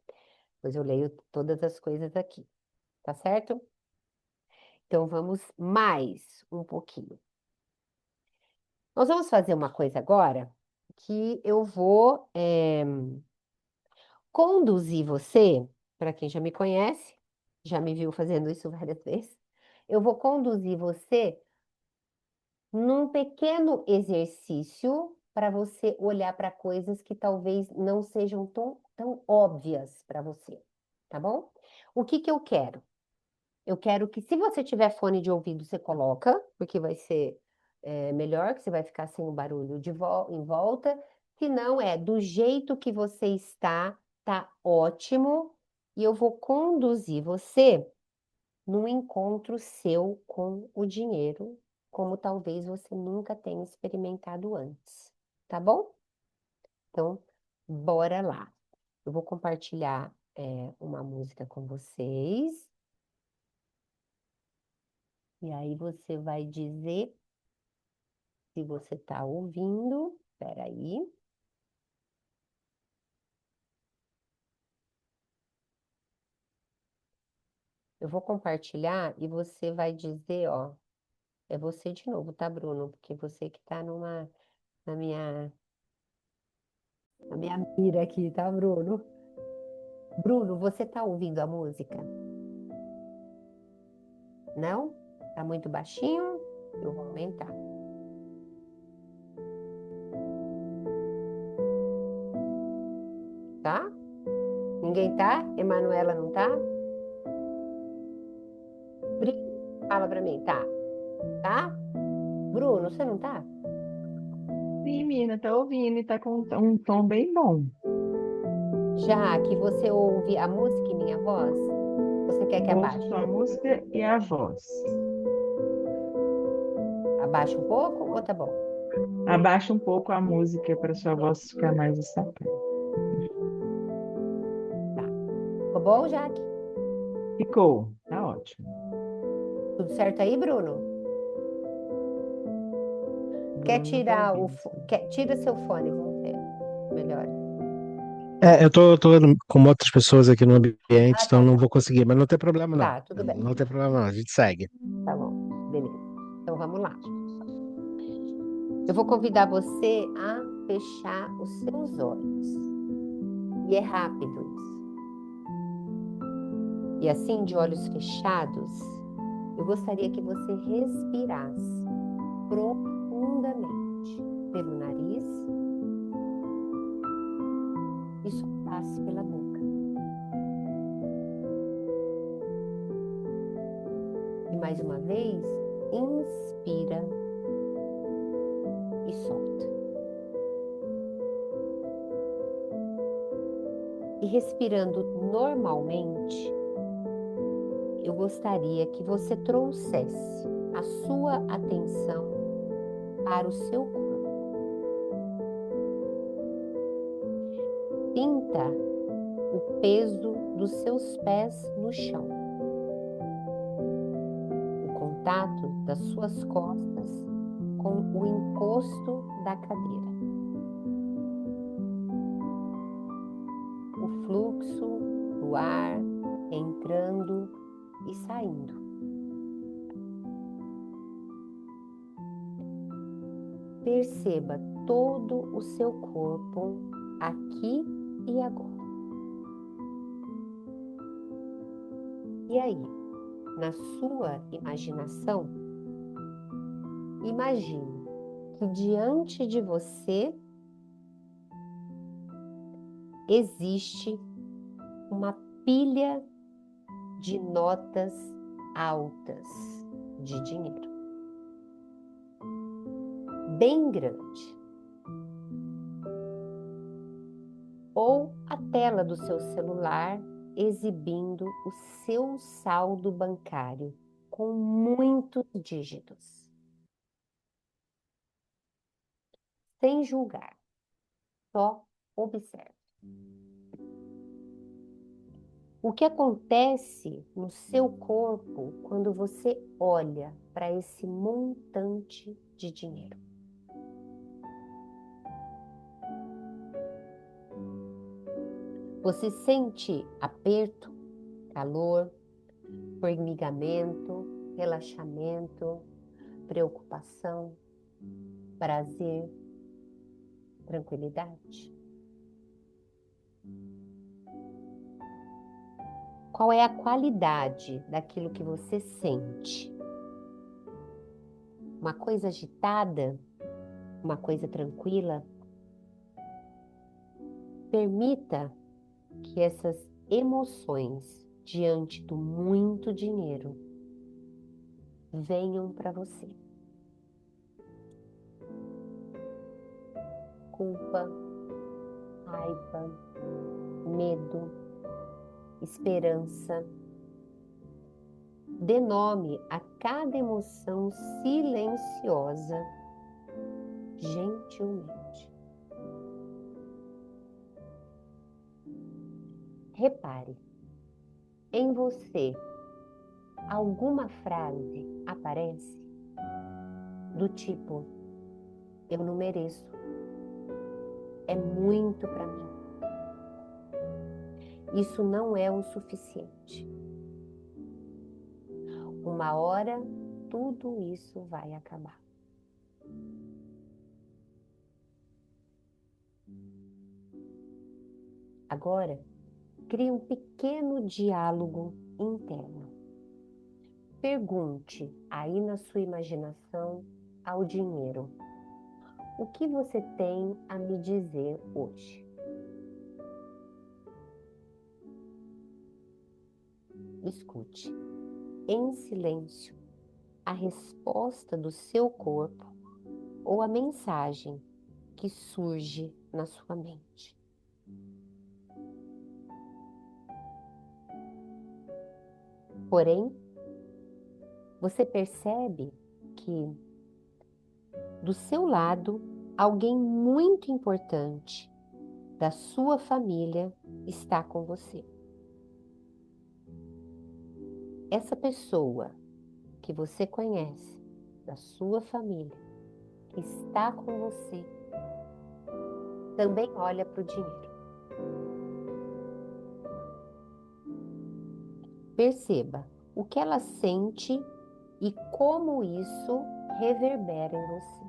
Pois eu leio todas as coisas aqui, tá certo? Então vamos mais um pouquinho. Nós vamos fazer uma coisa agora, que eu vou conduzir você, para quem já me conhece, já me viu fazendo isso várias vezes, eu vou conduzir você num pequeno exercício para você olhar para coisas que talvez não sejam tão óbvias para você, tá bom? O que que eu quero? Eu quero que, se você tiver fone de ouvido, você coloca, porque vai ser melhor, que você vai ficar sem o barulho em volta. Se não, do jeito que você está, tá ótimo. E eu vou conduzir você num encontro seu com o dinheiro, como talvez você nunca tenha experimentado antes, tá bom? Então, bora lá. Eu vou compartilhar uma música com vocês. E aí você vai dizer se você está ouvindo. Espera aí. Eu vou compartilhar e você vai dizer, ó, é você de novo, tá, Bruno? Porque você que tá na minha, na minha mira aqui, tá, Bruno? Bruno, você tá ouvindo a música? Não? Tá muito baixinho? Eu vou aumentar, tá? Ninguém tá? Emanuela não tá? Bri, fala pra mim, tá? Tá? Bruno, você não tá? Sim, Mina, tá ouvindo e tá com um tom bem bom. Já que você ouve a música em minha voz, você quer que Ouço abaixe? sua música e a voz. Abaixe um pouco ou tá bom? Abaixa um pouco a música para sua voz ficar mais destacada. Tá. Ficou bom, Jaque? Ficou, tá ótimo. Tudo certo aí, Bruno? Quer Bruno tá tirar ouvindo. Tira seu fone, vamos ver. Melhor. Eu tô com outras pessoas aqui no ambiente, Ah, então tá, não tá. vou conseguir, mas não tem problema não. Tá, tudo bem. Não tem problema não, a gente segue. Tá bom. Beleza. Então vamos lá. Eu vou convidar você a fechar os seus olhos. E é rápido isso. E assim, de olhos fechados, eu gostaria que você respirasse profundamente pelo nariz e soltasse pela boca. E mais uma vez, inspira e solta. E respirando normalmente, eu gostaria que você trouxesse a sua atenção para o seu corpo. Sinta o peso dos seus pés no chão, o contato das suas costas com o encosto da cadeira, o fluxo do ar entrando e saindo. Perceba todo o seu corpo aqui e agora. E aí, na sua imaginação, imagine que diante de você existe uma pilha de notas altas de dinheiro, bem grande. Ou a tela do seu celular exibindo o seu saldo bancário com muitos dígitos. Sem julgar, só observe. O que acontece no seu corpo quando você olha para esse montante de dinheiro? Você sente aperto, calor, formigamento, relaxamento, preocupação, prazer, tranquilidade? Qual é a qualidade daquilo que você sente? Uma coisa agitada? Uma coisa tranquila? Permita que essas emoções diante do muito dinheiro venham para você. Culpa, raiva, medo, esperança. Dê nome a cada emoção silenciosa, gentilmente. Repare, em você, alguma frase aparece do tipo: eu não mereço, é muito para mim, isso não é o suficiente. Uma hora, tudo isso vai acabar. Agora, crie um pequeno diálogo interno. Pergunte aí na sua imaginação ao dinheiro: o que você tem a me dizer hoje? Escute em silêncio a resposta do seu corpo ou a mensagem que surge na sua mente. Porém, você percebe que do seu lado, alguém muito importante da sua família está com você. Essa pessoa que você conhece, da sua família, que está com você, também olha para o dinheiro. Perceba o que ela sente e como isso reverbera em você.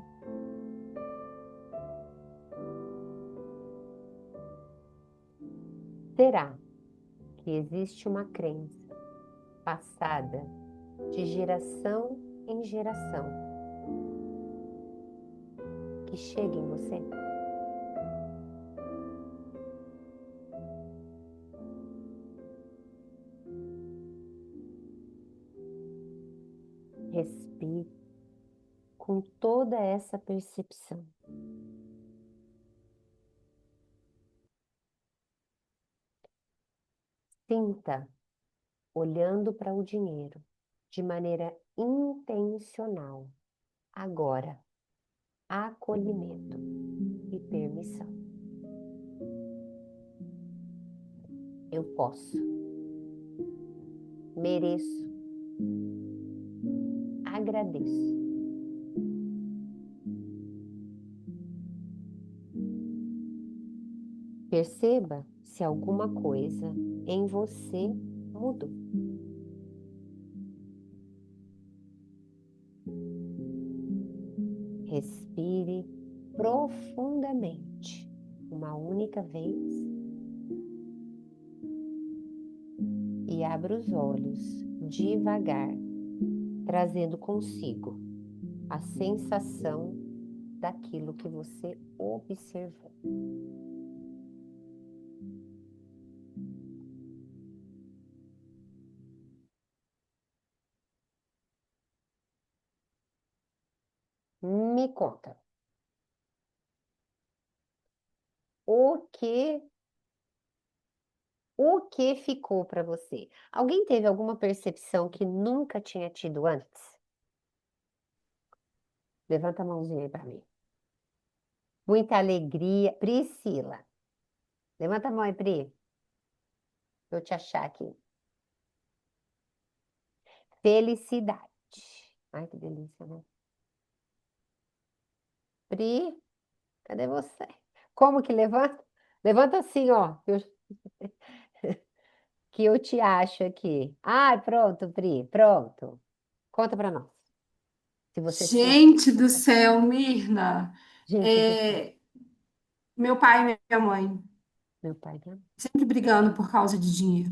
Será que existe uma crença passada de geração em geração que chega em você? Respire com toda essa percepção. Sinta olhando para o dinheiro de maneira intencional. Agora, acolhimento e permissão. Eu posso, mereço, agradeço. Perceba se alguma coisa em você mudou. Respire profundamente, uma única vez, e abra os olhos devagar, trazendo consigo a sensação daquilo que você observou. Me conta, o que ficou para você? Alguém teve alguma percepção que nunca tinha tido antes? Levanta a mãozinha aí para mim. Muita alegria. Priscila, levanta a mão aí, Pri. Deixa eu te achar aqui. Felicidade. Ai, que delícia, né? Pri, cadê você? Como que levanta? Levanta assim, ó. Que eu te acho aqui. Ai, pronto, Pri, pronto. Conta para nós. Se você sentiu. Gente do céu, Mirna, Gente do céu. é, Meu pai e minha mãe, Meu pai, né? sempre brigando por causa de dinheiro.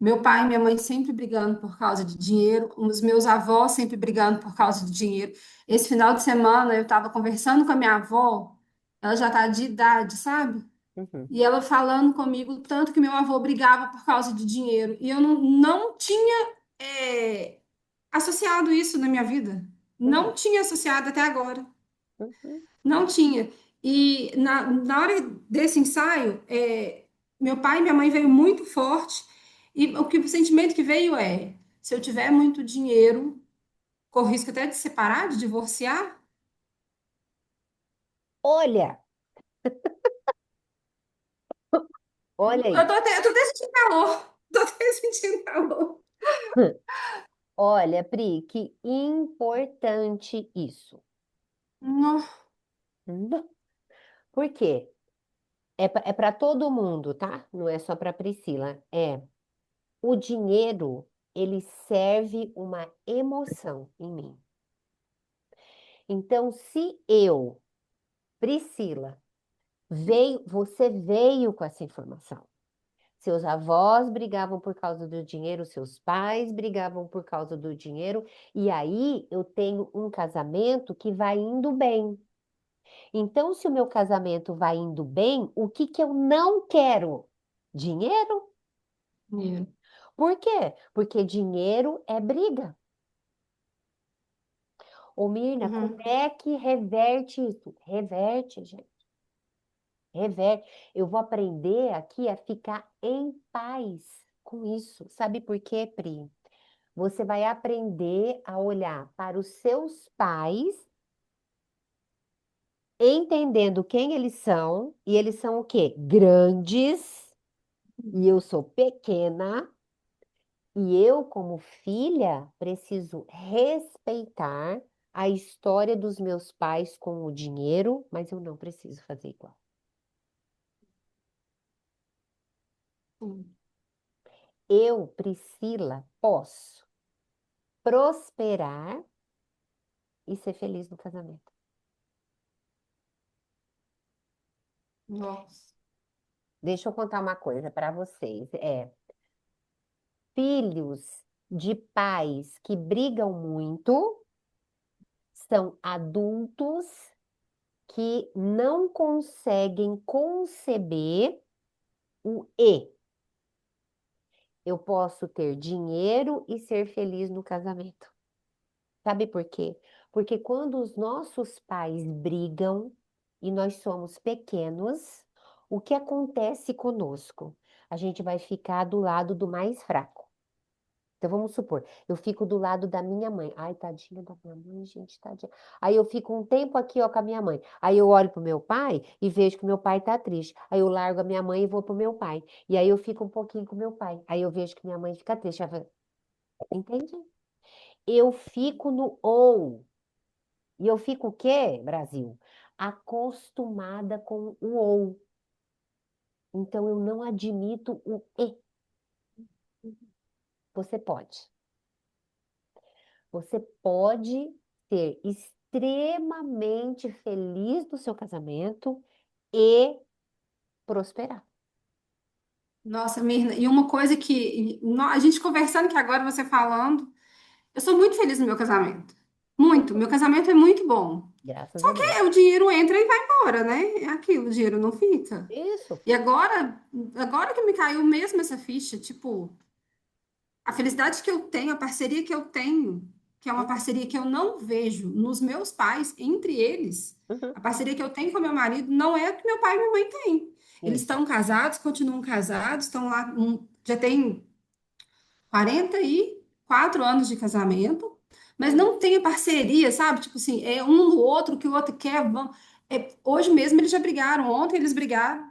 Meu pai e minha mãe sempre brigando por causa de dinheiro, os meus avós sempre brigando por causa de dinheiro. Esse final de semana eu estava conversando com a minha avó, ela já está de idade, sabe? Uhum, E ela falando comigo tanto que meu avô brigava por causa de dinheiro. E eu não tinha associado isso na minha vida. uhum, Não tinha associado até agora. uhum. Não tinha. E na hora desse ensaio, meu pai e minha mãe veio muito forte. E o sentimento que veio é: se eu tiver muito dinheiro, corro risco até de separar, de divorciar. Olha, olha aí. Eu tô até sentindo calor. Tô até sentindo calor. Olha, Pri, que importante isso. Não. Não. Por quê? É para todo mundo, tá? Não é só para Priscila. O dinheiro, ele serve uma emoção em mim. Então, se eu, Priscila, você veio com essa informação. Seus avós brigavam por causa do dinheiro, seus pais brigavam por causa do dinheiro, e aí eu tenho um casamento que vai indo bem. Então, se o meu casamento vai indo bem, o que que eu não quero? Dinheiro? Dinheiro. Por quê? Porque dinheiro é briga. Ô, Mirna, como Uhum. é que reverte isso? Reverte, gente. Reverte. Eu vou aprender aqui a ficar em paz com isso. Sabe por quê, Pri? Você vai aprender a olhar para os seus pais, entendendo quem eles são, e eles são o quê? Grandes, e eu sou pequena, e eu, como filha, preciso respeitar a história dos meus pais com o dinheiro, mas eu não preciso fazer igual. Sim. Eu, Priscila, posso prosperar e ser feliz no casamento. Nossa. Deixa eu contar uma coisa para vocês. Filhos de pais que brigam muito são adultos que não conseguem conceber o e. Eu posso ter dinheiro e ser feliz no casamento. Sabe por quê? Porque quando os nossos pais brigam e nós somos pequenos, o que acontece conosco? A gente vai ficar do lado do mais fraco. Então vamos supor, eu fico do lado da minha mãe. Ai, tadinha da minha mãe, gente, tadinha. Aí eu fico um tempo aqui, ó, com a minha mãe. Aí eu olho pro meu pai e vejo que meu pai tá triste. Aí eu largo a minha mãe e vou pro meu pai. E aí eu fico um pouquinho com meu pai. Aí eu vejo que minha mãe fica triste. Entende? Eu fico no ou. E eu fico o quê, Brasil? Acostumada com o ou. Então eu não admito o e. Você pode. Você pode ser extremamente feliz no seu casamento e prosperar. Nossa, Mirna, e uma coisa que a gente conversando que agora você falando, eu sou muito feliz no meu casamento. Muito. Meu casamento é muito bom. Graças Só a que Deus. o dinheiro entra e vai embora, né? É aquilo, o dinheiro não fica. Isso. E agora que me caiu mesmo essa ficha, tipo, a felicidade que eu tenho, a parceria que eu tenho, que é uma Uhum, parceria que eu não vejo nos meus pais, entre eles, uhum. a parceria que eu tenho com meu marido não é a que meu pai e minha mãe têm. Eles Isso. estão casados, continuam casados, estão lá, já tem 44 anos de casamento, mas Uhum. não tem a parceria, sabe? Tipo assim, é um do outro que o outro quer. Hoje mesmo eles já brigaram, ontem eles brigaram.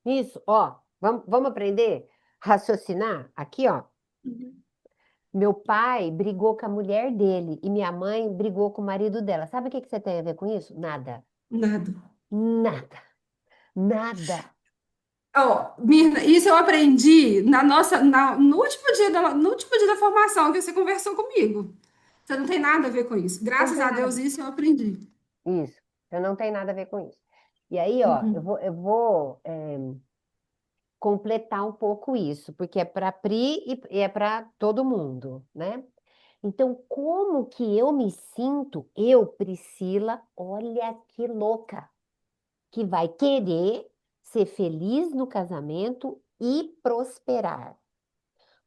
Isso. Ó, vamos aprender a raciocinar aqui, ó. Uhum. Meu pai brigou com a mulher dele e minha mãe brigou com o marido dela. Sabe o que que você tem a ver com isso? Nada. Nada. Nada. Nada. Ó, Mirna, isso eu aprendi no último dia da formação que você conversou comigo. Você não tem nada a ver com isso. Não Graças tem a nada a Deus, ver. isso eu aprendi. Isso. Então não tem nada a ver com isso. E aí, ó, Uhum. eu vou completar um pouco isso, porque é para Pri e é para todo mundo, né? Então, como que eu me sinto, eu, Priscila, olha que louca, que vai querer ser feliz no casamento e prosperar.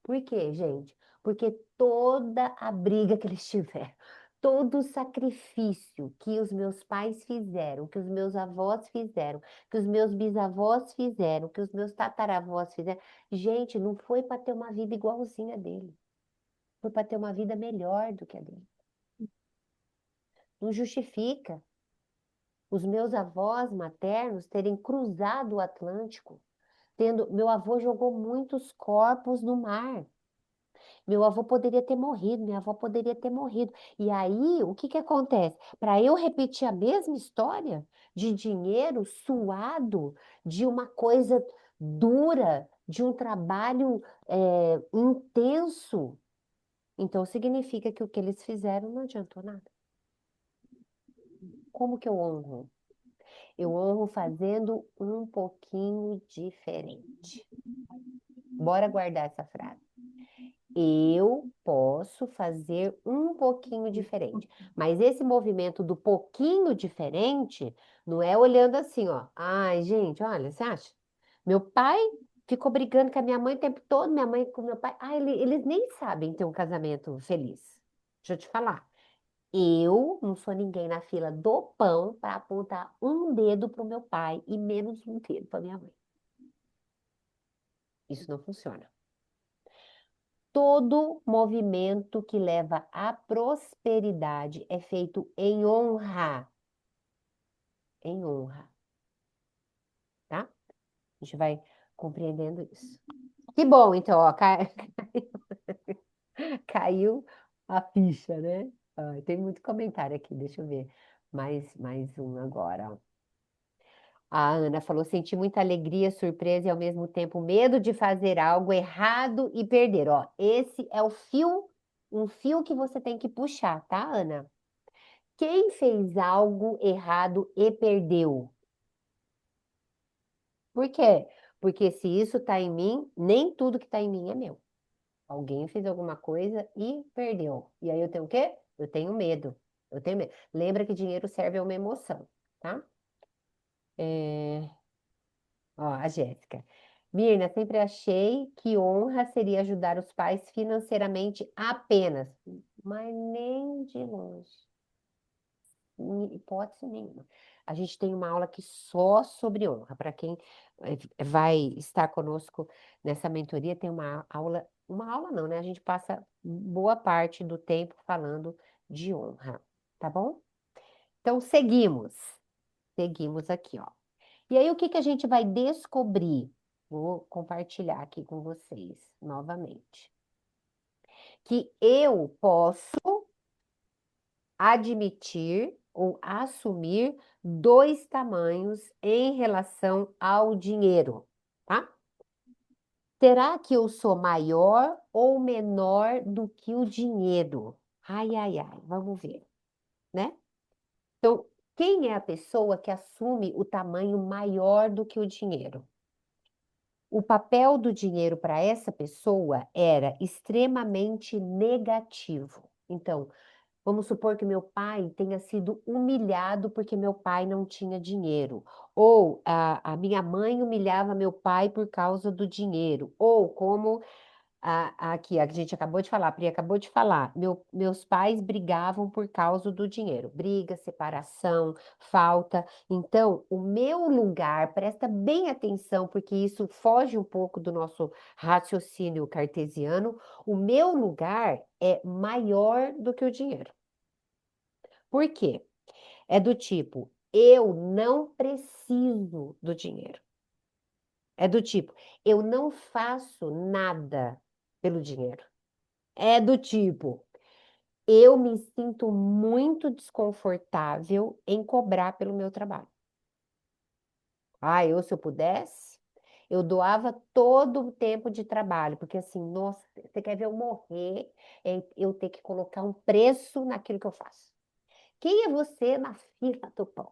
Por quê, gente? Porque toda a briga que eles tiveram, todo o sacrifício que os meus pais fizeram, que os meus avós fizeram, que os meus bisavós fizeram, que os meus tataravós fizeram, gente, não foi para ter uma vida igualzinha a dele, foi para ter uma vida melhor do que a dele. Não justifica os meus avós maternos terem cruzado o Atlântico, tendo, meu avô jogou muitos corpos no mar. Meu avô poderia ter morrido, minha avó poderia ter morrido. E aí, o que que acontece? Para eu repetir a mesma história de dinheiro suado, de uma coisa dura, de um trabalho intenso, então significa que o que eles fizeram não adiantou nada. Como que eu honro? Eu honro fazendo um pouquinho diferente. Bora guardar essa frase. Eu posso fazer um pouquinho diferente. Mas esse movimento do pouquinho diferente não é olhando assim, ó. Ai, gente, olha, você acha? Meu pai ficou brigando com a minha mãe o tempo todo, minha mãe com meu pai. Ah, eles nem sabem ter um casamento feliz. Deixa eu te falar. Eu não sou ninguém na fila do pão para apontar um dedo para o meu pai e menos um dedo para minha mãe. Isso não funciona. Todo movimento que leva à prosperidade é feito em honra. Em honra, tá? A gente vai compreendendo isso. Que bom, então, ó, caiu a ficha, né? Ó, tem muito comentário aqui, deixa eu ver. Mais um agora, ó. A Ana falou: senti muita alegria, surpresa e ao mesmo tempo medo de fazer algo errado e perder. Ó, esse é o fio, um fio que você tem que puxar, tá, Ana? Quem fez algo errado e perdeu? Por quê? Porque se isso está em mim, nem tudo que está em mim é meu. Alguém fez alguma coisa e perdeu. E aí eu tenho o quê? Eu tenho medo. Eu tenho medo. Lembra que dinheiro serve a uma emoção, tá? É, ó, a Jéssica. Mirna, sempre achei que honra seria ajudar os pais financeiramente apenas, mas nem de longe. Em hipótese nenhuma. A gente tem uma aula aqui só sobre honra. Para quem vai estar conosco nessa mentoria, tem uma aula não, né? A gente passa boa parte do tempo falando de honra, tá bom? Então, seguimos aqui, ó. E aí, o que que a gente vai descobrir? Vou compartilhar aqui com vocês novamente. Que eu posso admitir ou assumir dois tamanhos em relação ao dinheiro, tá? Será que eu sou maior ou menor do que o dinheiro? Ai, ai, ai, vamos ver, né? Então, quem é a pessoa que assume o tamanho maior do que o dinheiro? O papel do dinheiro para essa pessoa era extremamente negativo. Então, vamos supor que meu pai tenha sido humilhado porque meu pai não tinha dinheiro. Ou a minha mãe humilhava meu pai por causa do dinheiro. Ou como aqui, a gente acabou de falar, a Pri acabou de falar, meus pais brigavam por causa do dinheiro. Briga, separação, falta. Então, o meu lugar, presta bem atenção, porque isso foge um pouco do nosso raciocínio cartesiano. O meu lugar é maior do que o dinheiro. Por quê? É do tipo, eu não preciso do dinheiro. É do tipo, eu não faço nada pelo dinheiro. É do tipo, eu me sinto muito desconfortável em cobrar pelo meu trabalho. Ah, se eu pudesse, eu doava todo o tempo de trabalho, porque assim, nossa, você quer ver eu morrer, eu ter que colocar um preço naquilo que eu faço. Quem é você na fila do pão?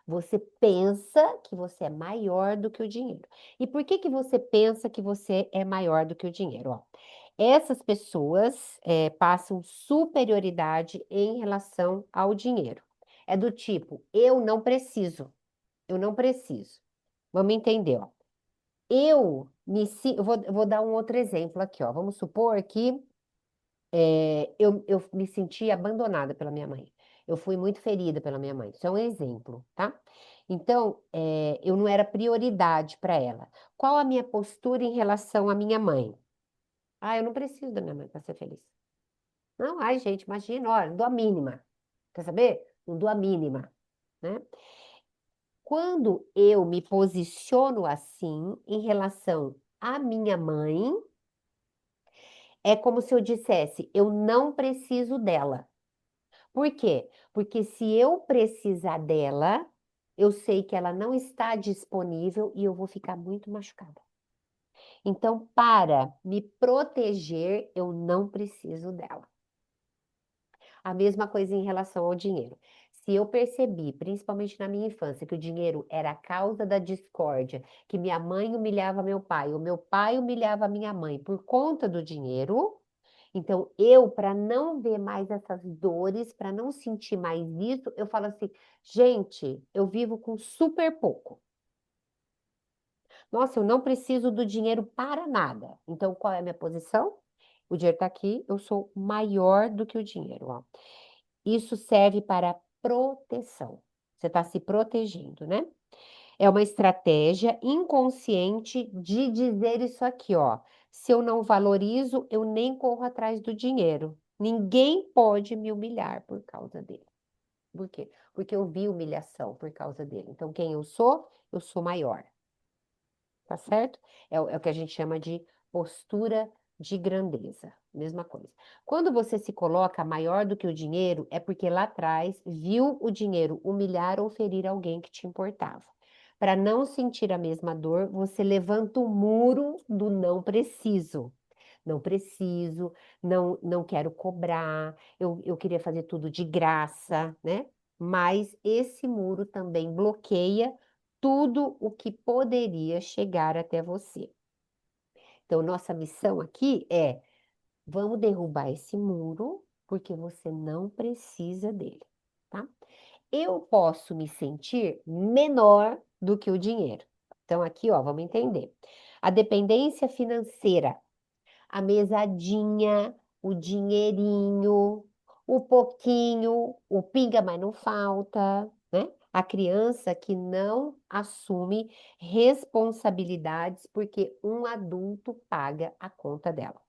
Você pensa que você é maior do que o dinheiro. E por que que você pensa que você é maior do que o dinheiro? Ó, essas pessoas passam superioridade em relação ao dinheiro. É do tipo, eu não preciso, eu não preciso. Vamos entender, ó. Eu vou dar um outro exemplo aqui, ó. Vamos supor que eu me senti abandonada pela minha mãe. Eu fui muito ferida pela minha mãe. Isso é um exemplo, tá? Então, eu não era prioridade para ela. Qual a minha postura em relação à minha mãe? Ah, eu não preciso da minha mãe para ser feliz. Não, ai, gente, imagina, olha, não dou a mínima. Quer saber? Não dou a mínima, né? Quando eu me posiciono assim em relação à minha mãe, é como se eu dissesse, eu não preciso dela. Por quê? Porque se eu precisar dela, eu sei que ela não está disponível e eu vou ficar muito machucada. Então, para me proteger, eu não preciso dela. A mesma coisa em relação ao dinheiro. Se eu percebi, principalmente na minha infância, que o dinheiro era a causa da discórdia, que minha mãe humilhava meu pai, o meu pai humilhava minha mãe por conta do dinheiro, então eu, para não ver mais essas dores, para não sentir mais isso, eu falo assim, gente, eu vivo com super pouco. Nossa, eu não preciso do dinheiro para nada. Então, qual é a minha posição? O dinheiro está aqui, eu sou maior do que o dinheiro, ó. Isso serve para proteção. Você está se protegendo, né? É uma estratégia inconsciente de dizer isso aqui, ó. Se eu não valorizo, eu nem corro atrás do dinheiro. Ninguém pode me humilhar por causa dele. Por quê? Porque eu vi humilhação por causa dele. Então, quem eu sou? Eu sou maior. Tá certo? É o que a gente chama de postura de grandeza. Mesma coisa. Quando você se coloca maior do que o dinheiro, é porque lá atrás viu o dinheiro humilhar ou ferir alguém que te importava. Para não sentir a mesma dor, você levanta o muro do não preciso. Não preciso, não quero cobrar, eu queria fazer tudo de graça, né? Mas esse muro também bloqueia tudo o que poderia chegar até você. Então, nossa missão aqui é: vamos derrubar esse muro, porque você não precisa dele, tá? Eu posso me sentir menor do que o dinheiro. Então, aqui, ó, vamos entender. A dependência financeira, a mesadinha, o dinheirinho, o pouquinho, o pinga, mas não falta, né? A criança que não assume responsabilidades porque um adulto paga a conta dela.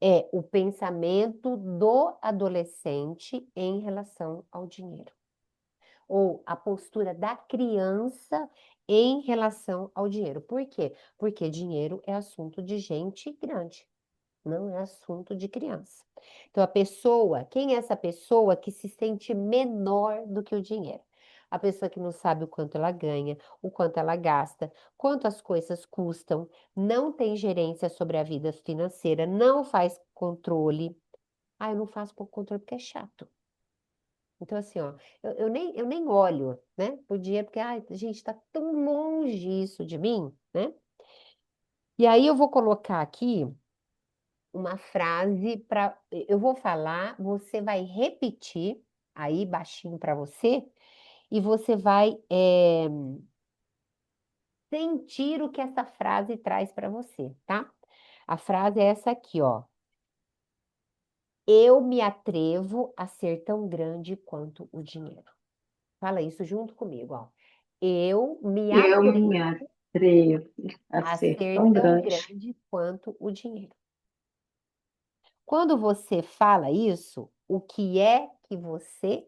É o pensamento do adolescente em relação ao dinheiro. Ou a postura da criança em relação ao dinheiro. Por quê? Porque dinheiro é assunto de gente grande, não é assunto de criança. Então, a pessoa, quem é essa pessoa que se sente menor do que o dinheiro? A pessoa que não sabe o quanto ela ganha, o quanto ela gasta, quanto as coisas custam, não tem gerência sobre a vida financeira, não faz controle. Ah, eu não faço controle porque é chato. Então, assim, ó, eu nem olho, né, pro dinheiro, porque, ai, gente, tá tão longe isso de mim, né? E aí eu vou colocar aqui uma frase para. Eu vou falar, você vai repetir aí baixinho para você, e você vai sentir o que essa frase traz para você, tá? A frase é essa aqui, ó. Eu me atrevo a ser tão grande quanto o dinheiro. Fala isso junto comigo, ó. Eu me Eu me atrevo atrevo a a ser ser tão tão grande. grande quanto o dinheiro. Quando você fala isso, o que é que você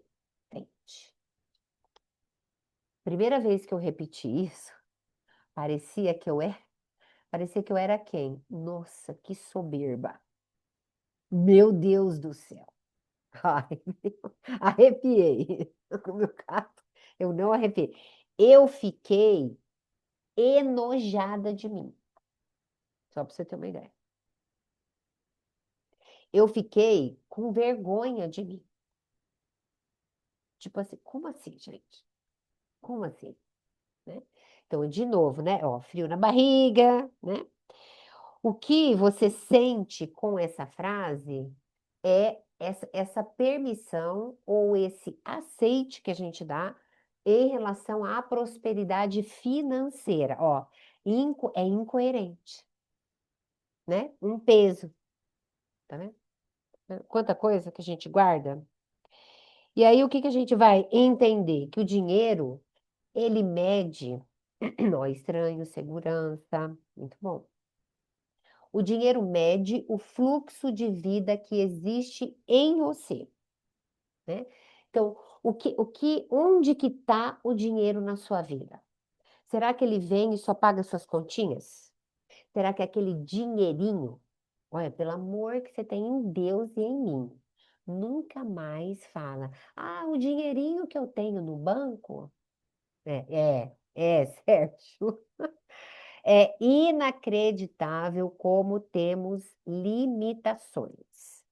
sente? Primeira vez que eu repeti isso, parecia que parecia que eu era quem? Nossa, que soberba. Meu Deus do céu. Ai, arrepiei. No meu caso, eu não arrepiei. Eu fiquei enojada de mim. Só para você ter uma ideia. Eu fiquei com vergonha de mim. Tipo assim, como assim, gente? Como assim? Né? Então, de novo, né? Ó, frio na barriga, né? O que você sente com essa frase é essa permissão ou esse aceite que a gente dá em relação à prosperidade financeira. Ó, é incoerente, né? Um peso, tá vendo? Quanta coisa que a gente guarda. E aí, o que que a gente vai entender? Que o dinheiro, ele mede, ó, estranho, segurança, muito bom. O dinheiro mede o fluxo de vida que existe em você, né? Então, onde que está o dinheiro na sua vida? Será que ele vem e só paga suas continhas? Será que é aquele dinheirinho, olha, pelo amor que você tem em Deus e em mim, nunca mais fala, ah, o dinheirinho que eu tenho no banco, Sérgio. É inacreditável como temos limitações.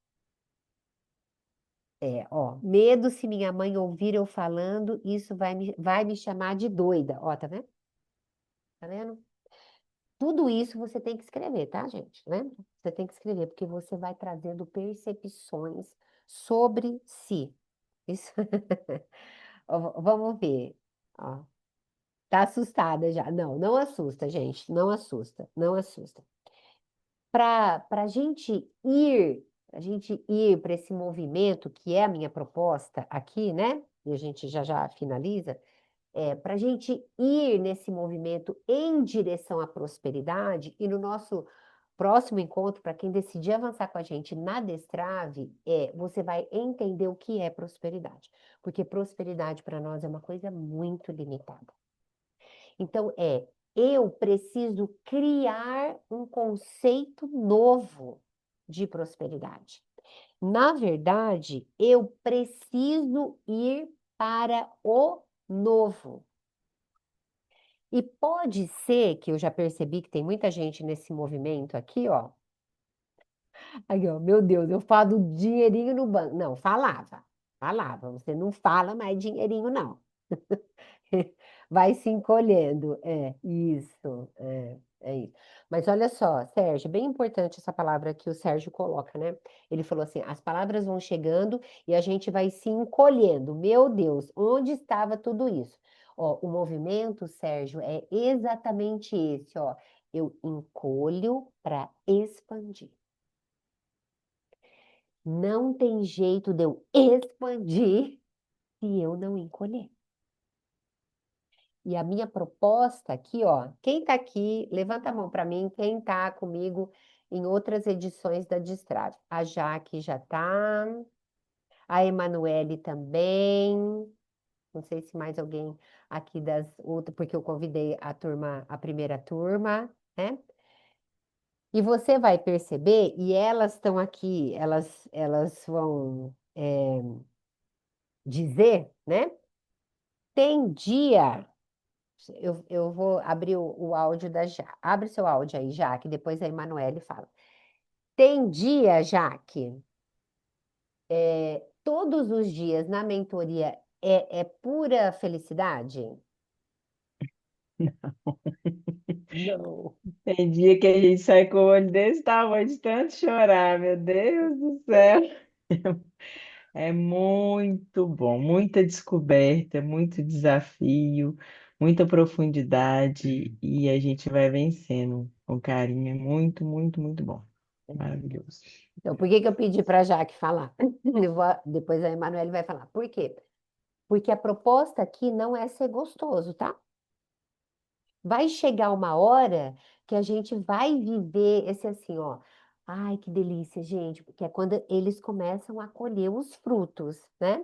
Ó, medo se minha mãe ouvir eu falando, isso vai me chamar de doida. Ó, tá vendo? Tá vendo? Tudo isso você tem que escrever, tá, gente? Lembra? Você tem que escrever, porque você vai trazendo percepções sobre si. Isso. Ó, vamos ver. Ó, tá assustada já. Não, não assusta, gente. Não assusta, não assusta. Para a gente ir para esse movimento, que é a minha proposta aqui, né? E a gente já finaliza, para a gente ir nesse movimento em direção à prosperidade, e no nosso próximo encontro, para quem decidir avançar com a gente na Destrave, você vai entender o que é prosperidade. Porque prosperidade para nós é uma coisa muito limitada. Então, eu preciso criar um conceito novo de prosperidade. Na verdade, eu preciso ir para o novo. E pode ser que eu já percebi que tem muita gente nesse movimento aqui, ó. Aí, ó, meu Deus, eu falo do dinheirinho no banco. Não, falava. Você não fala mais dinheirinho, não. Vai se encolhendo. É isso. Mas olha só, Sérgio, bem importante essa palavra que o Sérgio coloca, né? Ele falou assim: as palavras vão chegando e a gente vai se encolhendo. Meu Deus, onde estava tudo isso? Ó, o movimento, Sérgio, é exatamente esse, ó. Eu encolho para expandir. Não tem jeito de eu expandir se eu não encolher. E a minha proposta aqui, ó, quem tá aqui, levanta a mão para mim, quem tá comigo em outras edições da Destrave. A Jaque já tá, a Emanuele também, não sei se mais alguém aqui das outras, porque eu convidei a turma, a primeira turma, né? E você vai perceber, e elas estão aqui, elas vão dizer, né? Tem dia. Eu vou abrir o áudio da Jaque. Abre seu áudio aí, Jaque, depois a Emanuele fala. Tem dia, Jaque, todos os dias na mentoria é pura felicidade? Não. Tem dia que a gente sai com o olho desse tamanho de tanto chorar, meu Deus do céu. É muito bom, muita descoberta, muito desafio, muita profundidade e a gente vai vencendo com carinho. É muito, muito, muito bom. Maravilhoso. Então, por que que eu pedi para a Jaque falar? Depois a Emanuele vai falar. Por quê? Porque a proposta aqui não é ser gostoso, tá? Vai chegar uma hora que a gente vai viver esse assim, ó. Ai, que delícia, gente, porque é quando eles começam a colher os frutos, né?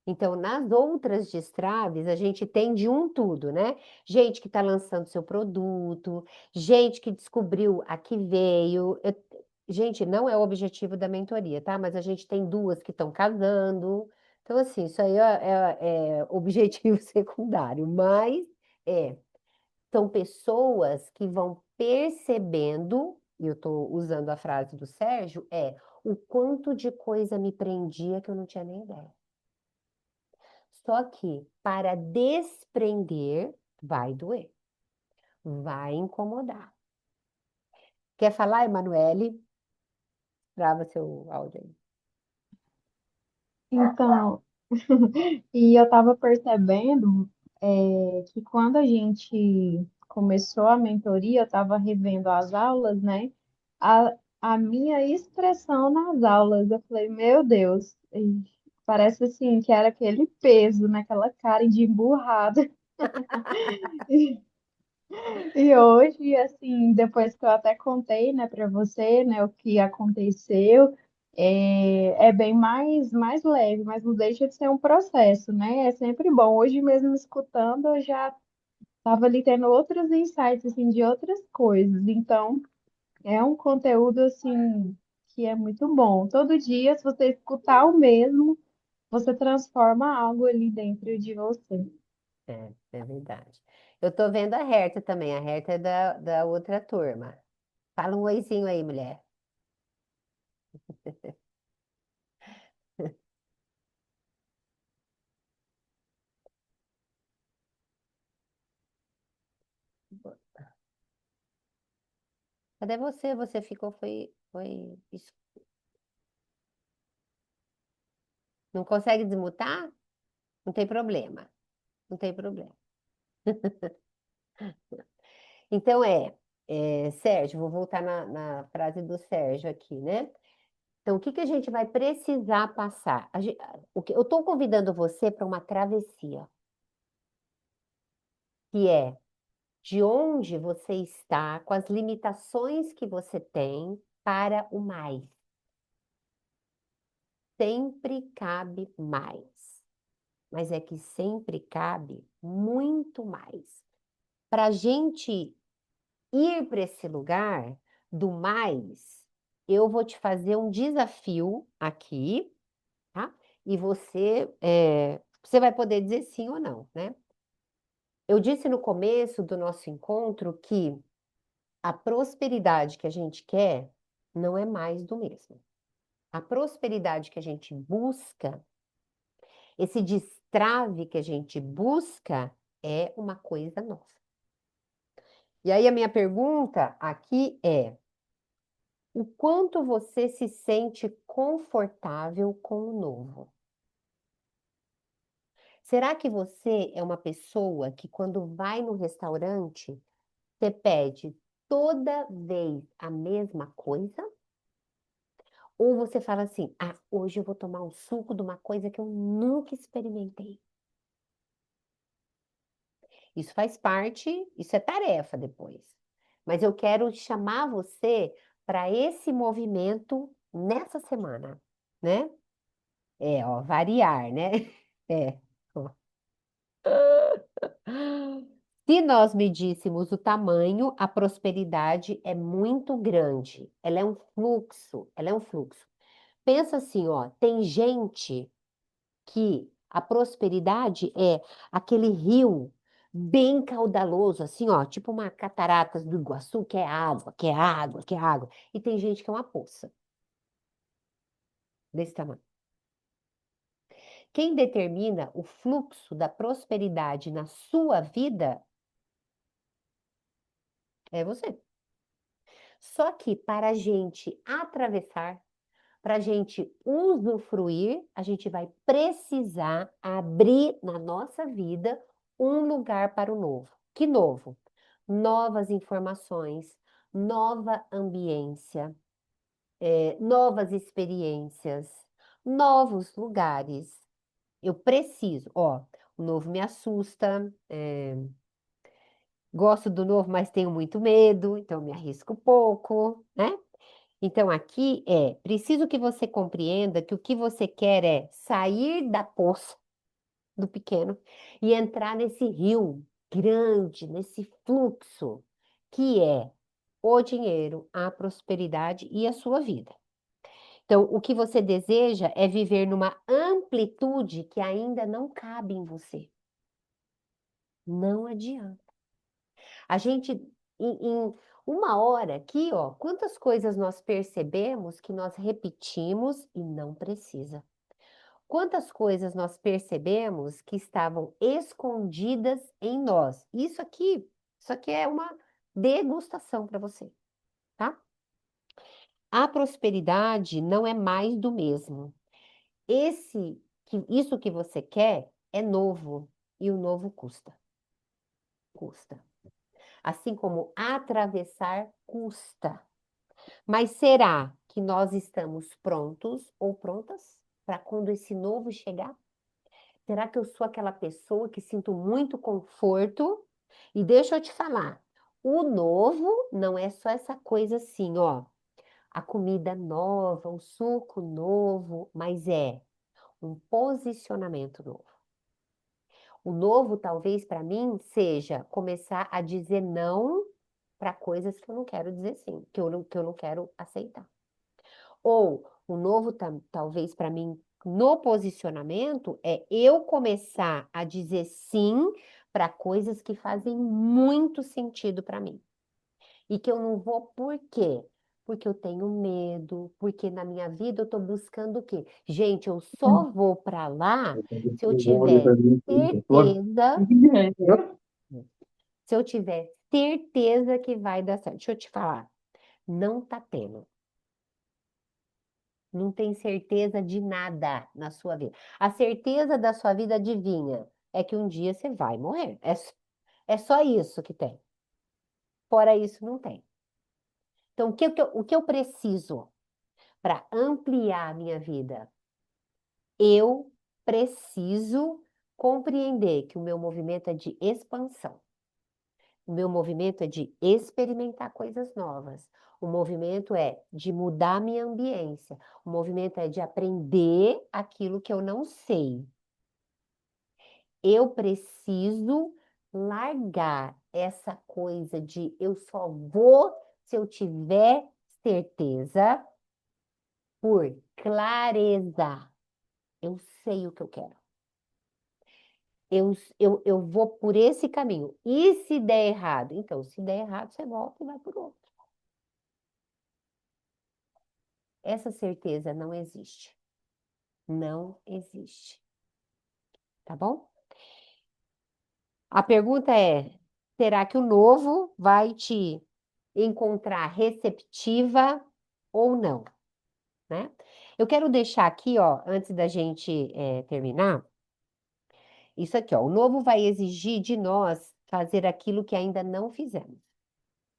Então, nas outras destraves, a gente tem de um tudo, né? Gente que está lançando seu produto, gente que descobriu a que veio. Gente, não é o objetivo da mentoria, tá? Mas a gente tem duas que estão casando. Então, assim, isso aí é objetivo secundário, mas é. São pessoas que vão percebendo, e eu estou usando a frase do Sérgio, o quanto de coisa me prendia que eu não tinha nem ideia. Só que para desprender, vai doer, vai incomodar. Quer falar, Emanuele? Trava seu áudio aí. Então, e eu estava percebendo que quando a gente começou a mentoria, eu estava revendo as aulas, né? A minha expressão nas aulas, eu falei, meu Deus, e parece assim que era aquele peso naquela cara de emburrada. E hoje, assim, depois que eu até contei, né, para você, né, o que aconteceu, é bem mais leve, mas não deixa de ser um processo, né? É sempre bom. Hoje mesmo escutando, eu já estava ali tendo outros insights, assim, de outras coisas. Então, é um conteúdo, assim, que é muito bom. Todo dia, se você escutar o mesmo, você transforma algo ali dentro de você. É verdade. Eu tô vendo a Herta também. A Herta é da outra turma. Fala um oizinho aí, mulher. Cadê você? Você ficou, isso. Não consegue desmutar? Não tem problema. Não tem problema. Então Sérgio, vou voltar na frase do Sérgio aqui, né? Então, o que que a gente vai precisar passar? Eu estou convidando você para uma travessia, que é de onde você está, com as limitações que você tem, para o mais. Sempre cabe mais, mas é que sempre cabe muito mais. Para a gente ir para esse lugar do mais, eu vou te fazer um desafio aqui, tá? E você vai poder dizer sim ou não, né? Eu disse no começo do nosso encontro que a prosperidade que a gente quer não é mais do mesmo. A prosperidade que a gente busca, esse destrave que a gente busca, é uma coisa nova. E aí a minha pergunta aqui é: o quanto você se sente confortável com o novo? Será que você é uma pessoa que, quando vai no restaurante, você pede toda vez a mesma coisa? Ou você fala assim: ah, hoje eu vou tomar um suco de uma coisa que eu nunca experimentei? Isso faz parte, isso é tarefa depois. Mas eu quero chamar você para esse movimento nessa semana, né? Variar, né? É. Ó. Se nós medíssemos o tamanho, a prosperidade é muito grande. Ela é um fluxo, ela é um fluxo. Pensa assim, ó, tem gente que a prosperidade é aquele rio bem caudaloso, assim, ó, tipo uma cataratas do Iguaçu, que é água, que é água, que é água. E tem gente que é uma poça desse tamanho. Quem determina o fluxo da prosperidade na sua vida é você. Só que para a gente atravessar, para a gente usufruir, a gente vai precisar abrir na nossa vida um lugar para o novo. Que novo? Novas informações, nova ambiência, novas experiências, novos lugares. Eu preciso, ó, o novo me assusta, gosto do novo, mas tenho muito medo, então me arrisco pouco, né? Então, aqui preciso que você compreenda que o que você quer é sair da poça do pequeno e entrar nesse rio grande, nesse fluxo, que é o dinheiro, a prosperidade e a sua vida. Então, o que você deseja é viver numa amplitude que ainda não cabe em você. Não adianta. A gente, em uma hora aqui, ó, quantas coisas nós percebemos que nós repetimos e não precisa. Quantas coisas nós percebemos que estavam escondidas em nós? Isso aqui é uma degustação para você, tá? A prosperidade não é mais do mesmo. Isso que você quer é novo e o novo custa. Custa. Assim como atravessar custa. Mas será que nós estamos prontos ou prontas para quando esse novo chegar? Será que eu sou aquela pessoa que sinto muito conforto? E deixa eu te falar, o novo não é só essa coisa assim, ó, a comida nova, o suco novo, mas é um posicionamento novo. O novo, talvez, para mim, seja começar a dizer não para coisas que eu não quero dizer sim, que eu não quero aceitar. Ou o novo, talvez, para mim, no posicionamento, é eu começar a dizer sim para coisas que fazem muito sentido para mim. E que eu não vou por quê? Porque eu tenho medo, porque na minha vida eu estou buscando o quê? Gente, eu só vou para lá se eu tiver certeza, se eu tiver certeza que vai dar certo. Deixa eu te falar, não tá tendo. Não tem certeza de nada na sua vida. A certeza da sua vida adivinha é que um dia você vai morrer. É só isso que tem. Fora isso, não tem. Então, o que eu preciso para ampliar a minha vida? Eu preciso compreender que o meu movimento é de expansão. O meu movimento é de experimentar coisas novas. O movimento é de mudar a minha ambiência. O movimento é de aprender aquilo que eu não sei. Eu preciso largar essa coisa de eu só vou se eu tiver certeza, por clareza. Eu sei o que eu quero. Eu vou por esse caminho. E se der errado? Então, se der errado, você volta e vai por outro. Essa certeza não existe. Não existe. Tá bom? A pergunta é: será que o novo vai te encontrar receptiva ou não, né? Eu quero deixar aqui, ó, antes da gente terminar, isso aqui, ó. O novo vai exigir de nós fazer aquilo que ainda não fizemos.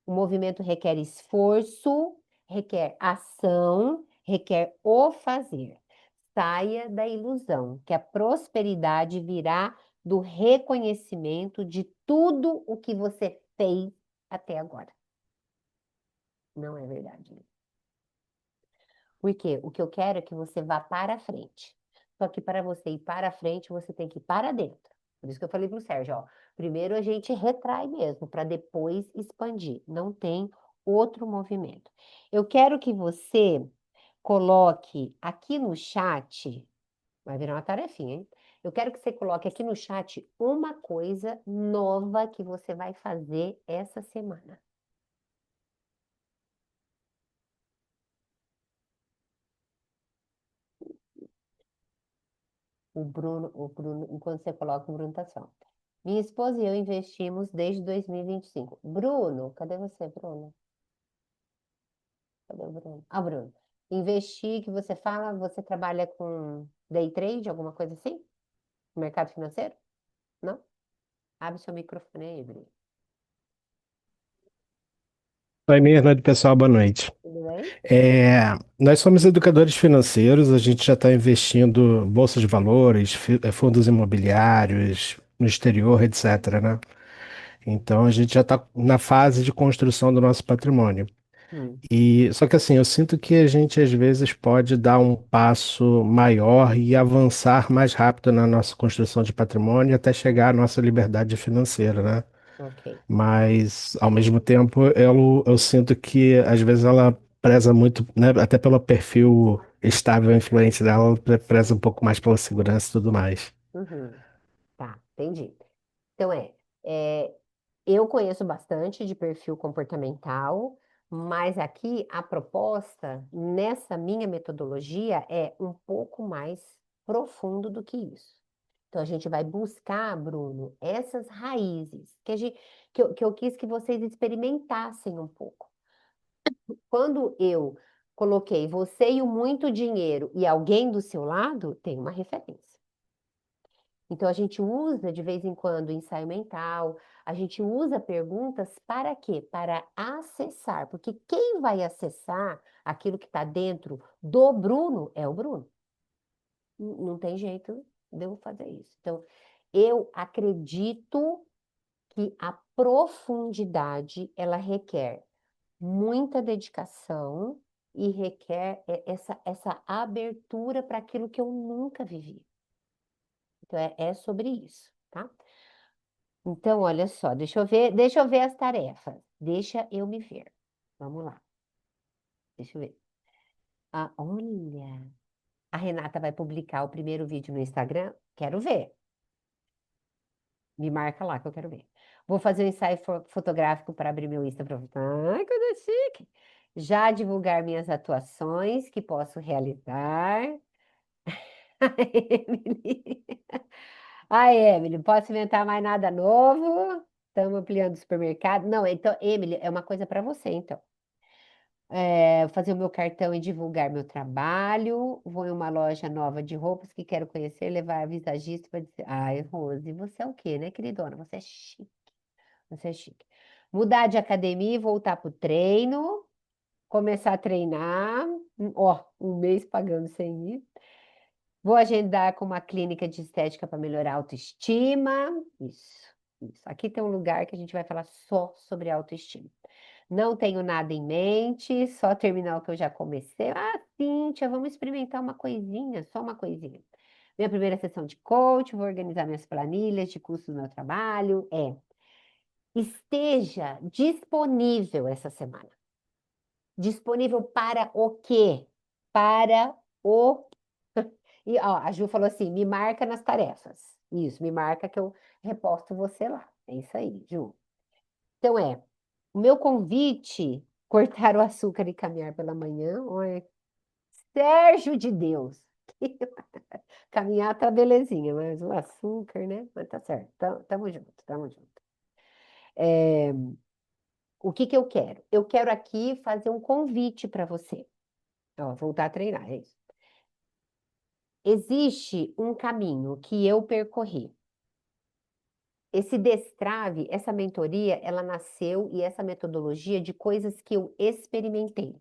O movimento requer esforço, requer ação, requer o fazer. Saia da ilusão que a prosperidade virá do reconhecimento de tudo o que você fez até agora. Não é verdade. Porque o que eu quero é que você vá para frente. Só que para você ir para frente, você tem que ir para dentro. Por isso que eu falei para o Sérgio, ó, primeiro a gente retrai mesmo, para depois expandir. Não tem outro movimento. Eu quero que você coloque aqui no chat, vai virar uma tarefinha, hein? Eu quero que você coloque aqui no chat uma coisa nova que você vai fazer essa semana. O Bruno, enquanto você coloca, o Bruno tá assim, ó. Minha esposa e eu investimos desde 2025. Bruno, cadê você, Bruno? Cadê o Bruno? Ah, Bruno. Investir, que você fala, você trabalha com day trade, alguma coisa assim? Mercado financeiro? Não? Abre seu microfone aí, Bruno. Oi, minha noite, pessoal, boa noite. Tudo bem? Nós somos educadores financeiros, a gente já está investindo em bolsa de valores, fundos imobiliários, no exterior, etc, né? Então a gente já está na fase de construção do nosso patrimônio. Hum, E só que assim, eu sinto que a gente às vezes pode dar um passo maior e avançar mais rápido na nossa construção de patrimônio até chegar à nossa liberdade financeira, né? ok. Mas ao mesmo tempo eu sinto que às vezes ela preza muito, né, até pelo perfil estável e influente dela, ela preza um pouco mais pela segurança e tudo mais. Uhum, tá, entendi. Então é, eu conheço bastante de perfil comportamental, mas aqui a proposta, nessa minha metodologia, é um pouco mais profundo do que isso. Então, a gente vai buscar, Bruno, essas raízes que eu quis que vocês experimentassem um pouco. Quando eu coloquei você e o muito dinheiro e alguém do seu lado, tem uma referência. Então, a gente usa de vez em quando ensaio mental, a gente usa perguntas para quê? Para acessar, porque quem vai acessar aquilo que está dentro do Bruno é o Bruno. Não tem jeito de eu fazer isso. Então, eu acredito que a profundidade, ela requer muita dedicação e requer essa abertura para aquilo que eu nunca vivi. Então, é sobre isso, tá? Então, olha só, deixa eu ver as tarefas. Deixa eu me ver. Vamos lá, deixa eu ver. Ah, olha, a Renata vai publicar o primeiro vídeo no Instagram. Quero ver. Me marca lá que eu quero ver. Vou fazer um ensaio fotográfico para abrir meu Insta para você. Ai, coisa chique. Já divulgar minhas atuações que posso realizar. Emily. Ai, Emily, não posso inventar mais nada novo. Estamos ampliando o supermercado. Não, então, Emily, é uma coisa para você, então. Fazer o meu cartão e divulgar meu trabalho. Vou em uma loja nova de roupas que quero conhecer, levar a visagista para dizer: ai, Rose, você é o quê, né, queridona? Você é chique. Você é chique. Mudar de academia e voltar pro treino. Começar a treinar. Ó, um mês pagando sem ir. Vou agendar com uma clínica de estética para melhorar a autoestima. Isso, isso. Aqui tem um lugar que a gente vai falar só sobre autoestima. Não tenho nada em mente, só terminar o que eu já comecei. Ah, Cíntia, vamos experimentar uma coisinha, só uma coisinha. Minha primeira sessão de coach, vou organizar minhas planilhas de custo do meu trabalho. Esteja disponível essa semana. Disponível para o quê? Para o... E, ó, a Ju falou assim, me marca nas tarefas. Isso, me marca que eu reposto você lá. É isso aí, Ju. Então, o meu convite, cortar o açúcar e caminhar pela manhã, oi, Sérgio de Deus. Caminhar tá belezinha, mas o açúcar, né? Mas tá certo. Tamo junto, tamo junto. É, o que que eu quero? Eu quero aqui fazer um convite para você. Ó, voltar a treinar, é isso. Existe um caminho que eu percorri. Esse destrave, essa mentoria, ela nasceu e essa metodologia de coisas que eu experimentei.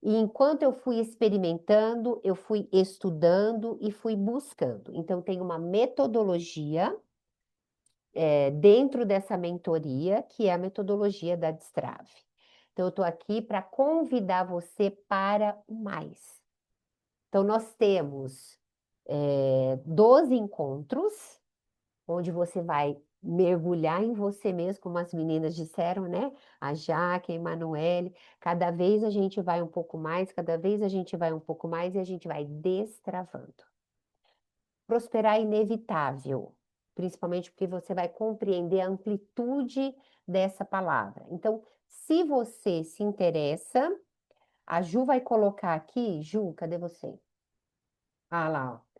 E enquanto eu fui experimentando, eu fui estudando e fui buscando. Então, tem uma metodologia dentro dessa mentoria, que é a metodologia da Destrave. Então, eu estou aqui para convidar você para o mais. Então, nós temos 12 encontros, onde você vai mergulhar em você mesmo, como as meninas disseram, né? A Jaque, a Emanuele. Cada vez a gente vai um pouco mais, cada vez a gente vai um pouco mais e a gente vai destravando. Prosperar é inevitável, principalmente porque você vai compreender a amplitude dessa palavra. Então, se você se interessa, a Ju vai colocar aqui, Ju, cadê você? Ah lá, ó.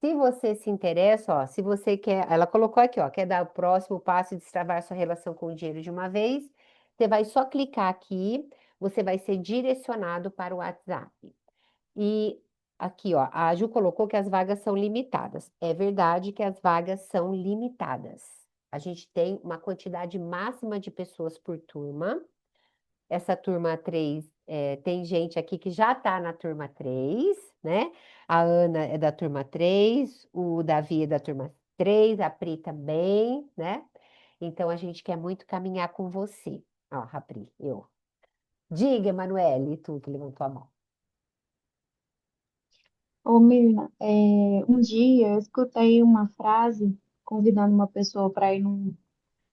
Se você se interessa, ó, se você quer, ela colocou aqui, ó, quer dar o próximo passo e destravar sua relação com o dinheiro de uma vez, você vai só clicar aqui, você vai ser direcionado para o WhatsApp. E aqui, ó, a Ju colocou que as vagas são limitadas. É verdade que as vagas são limitadas. A gente tem uma quantidade máxima de pessoas por turma. Essa turma 3, tem gente aqui que já está na turma 3, né? A Ana é da turma 3, o Davi é da turma 3, a Pri também, né? Então a gente quer muito caminhar com você. Ó, a Pri, eu. Diga, Emanuele, tu que levantou a mão. Ô, Mirna, um dia eu escutei uma frase convidando uma pessoa para ir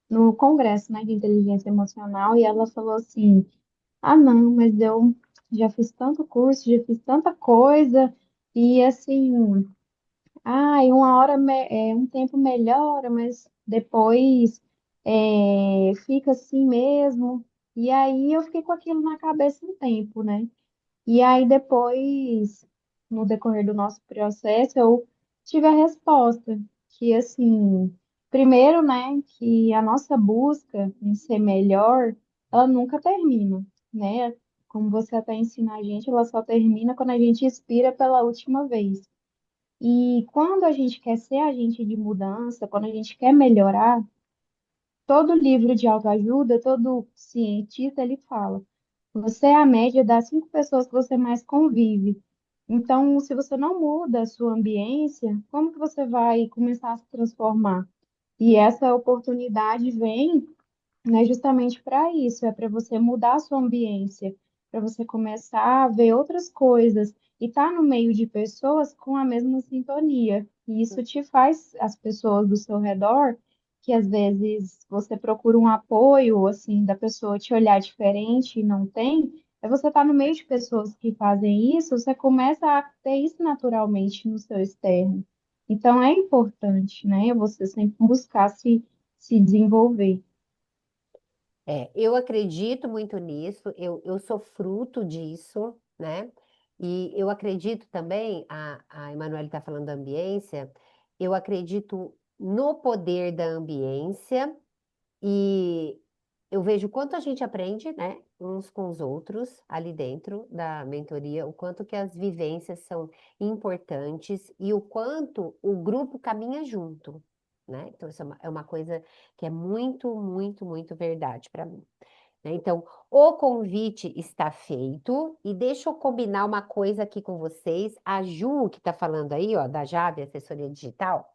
no congresso, né, de inteligência emocional e ela falou assim: ah, não, mas eu já fiz tanto curso, já fiz tanta coisa e assim, em uma hora, um tempo melhora, mas depois fica assim mesmo. E aí eu fiquei com aquilo na cabeça um tempo, né? E aí depois no decorrer do nosso processo, eu tive a resposta, que assim, primeiro, né, que a nossa busca em ser melhor, ela nunca termina, né? Como você até ensina a gente, ela só termina quando a gente expira pela última vez. E quando a gente quer ser agente de mudança, quando a gente quer melhorar, todo livro de autoajuda, todo cientista, ele fala: você é a média das 5 pessoas que você mais convive. Então, se você não muda a sua ambiência, como que você vai começar a se transformar? E essa oportunidade vem, né, justamente para isso, é para você mudar a sua ambiência, para você começar a ver outras coisas e estar no meio de pessoas com a mesma sintonia. E isso te faz as pessoas do seu redor, que às vezes você procura um apoio, assim, da pessoa te olhar diferente e não tem, é você estar no meio de pessoas que fazem isso, você começa a ter isso naturalmente no seu externo. Então é importante, né, você sempre buscar se desenvolver. Eu acredito muito nisso, eu sou fruto disso, né? E eu acredito também, a Emanuele está falando da ambiência, eu acredito no poder da ambiência e eu vejo o quanto a gente aprende, né, uns com os outros ali dentro da mentoria, o quanto que as vivências são importantes e o quanto o grupo caminha junto, né? Então, isso é uma coisa que é muito, muito, muito verdade para mim, né? Então, o convite está feito e deixa eu combinar uma coisa aqui com vocês. A Ju, que está falando aí, ó, da Jave, assessoria digital.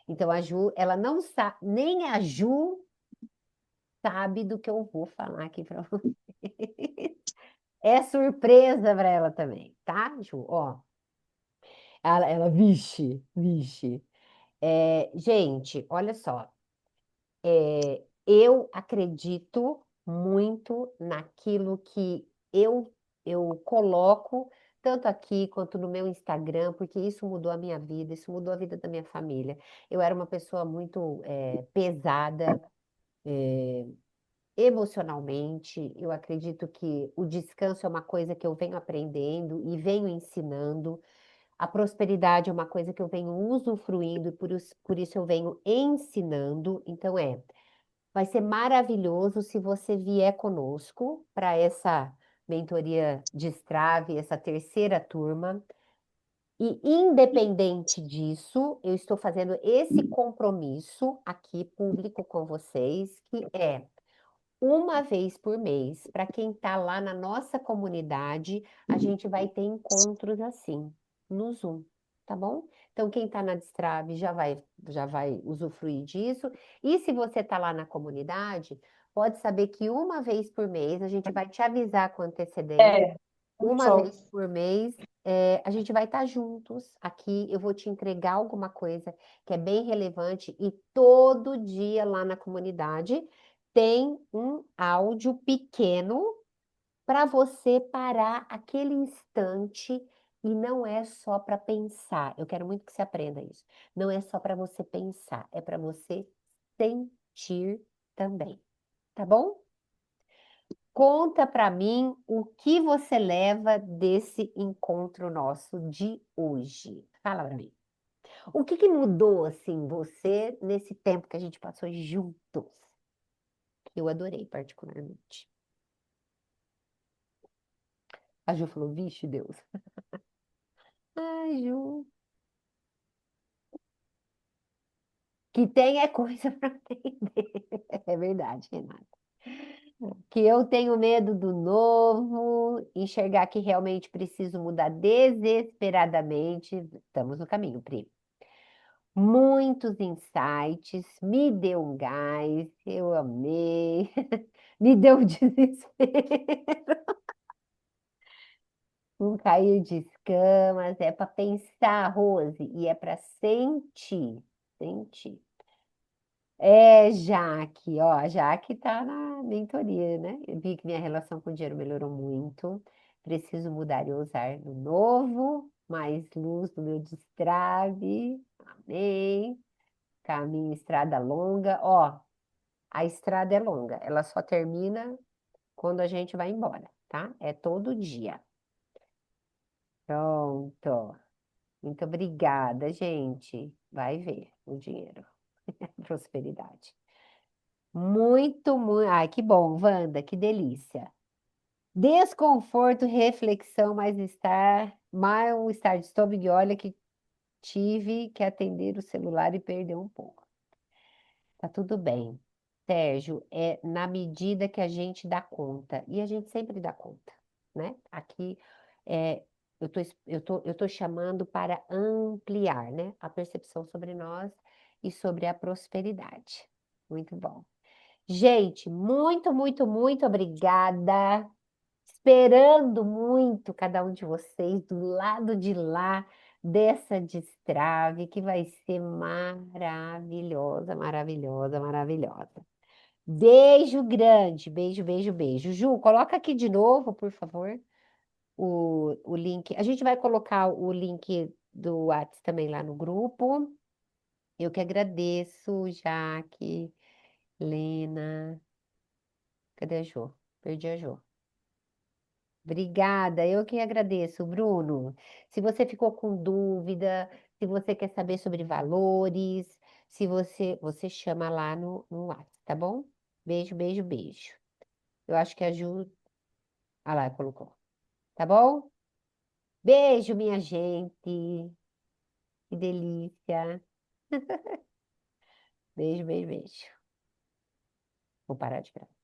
Então, a Ju, ela não sabe, nem a Ju sabe do que eu vou falar aqui para você. É surpresa para ela também, tá, Ju? Ó, vixe, vixe. Gente, olha só. Eu acredito muito naquilo que eu coloco, tanto aqui quanto no meu Instagram, porque isso mudou a minha vida, isso mudou a vida da minha família. Eu era uma pessoa muito pesada, emocionalmente. Eu acredito que o descanso é uma coisa que eu venho aprendendo e venho ensinando. A prosperidade é uma coisa que eu venho usufruindo e por isso eu venho ensinando. Então, vai ser maravilhoso se você vier conosco para essa mentoria Destrave, essa terceira turma. E, independente disso, eu estou fazendo esse compromisso aqui público com vocês, que é uma vez por mês, para quem está lá na nossa comunidade, a gente vai ter encontros assim, no Zoom, tá bom? Então, quem está na Destrave já vai usufruir disso. E se você está lá na comunidade, pode saber que uma vez por mês a gente vai te avisar com antecedência. É, Uma só. vez por mês, a gente vai estar juntos aqui. Eu vou te entregar alguma coisa que é bem relevante e todo dia lá na comunidade tem um áudio pequeno para você parar aquele instante e não é só para pensar. Eu quero muito que você aprenda isso. Não é só para você pensar, é para você sentir também, tá bom? Conta para mim o que você leva desse encontro nosso de hoje. Fala para mim. O que mudou assim você nesse tempo que a gente passou juntos? Eu adorei particularmente. A Ju falou, vixe, Deus. Ai, Ju. Que tem é coisa para entender. É verdade, Renata. Que eu tenho medo do novo, enxergar que realmente preciso mudar desesperadamente. Estamos no caminho, Pri. Muitos insights, me deu um gás, eu amei, me deu um desespero, um cair de escamas, é para pensar, Rose, e é para sentir, sentir. Jaque, ó, a Jaque tá na mentoria, né? Eu vi que minha relação com o dinheiro melhorou muito. Preciso mudar e usar no novo, mais luz no meu destrave. Amém. Caminho, estrada longa. Ó, a estrada é longa, ela só termina quando a gente vai embora, tá? É todo dia. Pronto. Muito obrigada, gente. Vai ver o dinheiro. Prosperidade. Muito, muito. Ai, que bom, Wanda, que delícia. Desconforto, reflexão, mais um estar de estômago. E olha que tive que atender o celular e perder um pouco. Tá tudo bem. Sérgio, é na medida que a gente dá conta. E a gente sempre dá conta, né? Aqui é, eu tô chamando para ampliar, né? A percepção sobre nós e sobre a prosperidade. Muito bom. Gente, muito, muito, muito obrigada. Esperando muito cada um de vocês do lado de lá dessa destrave que vai ser maravilhosa, maravilhosa, maravilhosa. Beijo grande, beijo, beijo, beijo. Ju, coloca aqui de novo, por favor, o link. A gente vai colocar o link do WhatsApp também lá no grupo. Eu que agradeço, Jaque, Lena. Cadê a Jô? Perdi a Jô. Obrigada, eu que agradeço, Bruno. Se você ficou com dúvida, se você quer saber sobre valores, se você chama lá no WhatsApp, tá bom? Beijo, beijo, beijo. Eu acho que a Ju, ah lá, colocou. Tá bom? Beijo, minha gente. Que delícia. Beijo, beijo, beijo. Vou parar de gravar.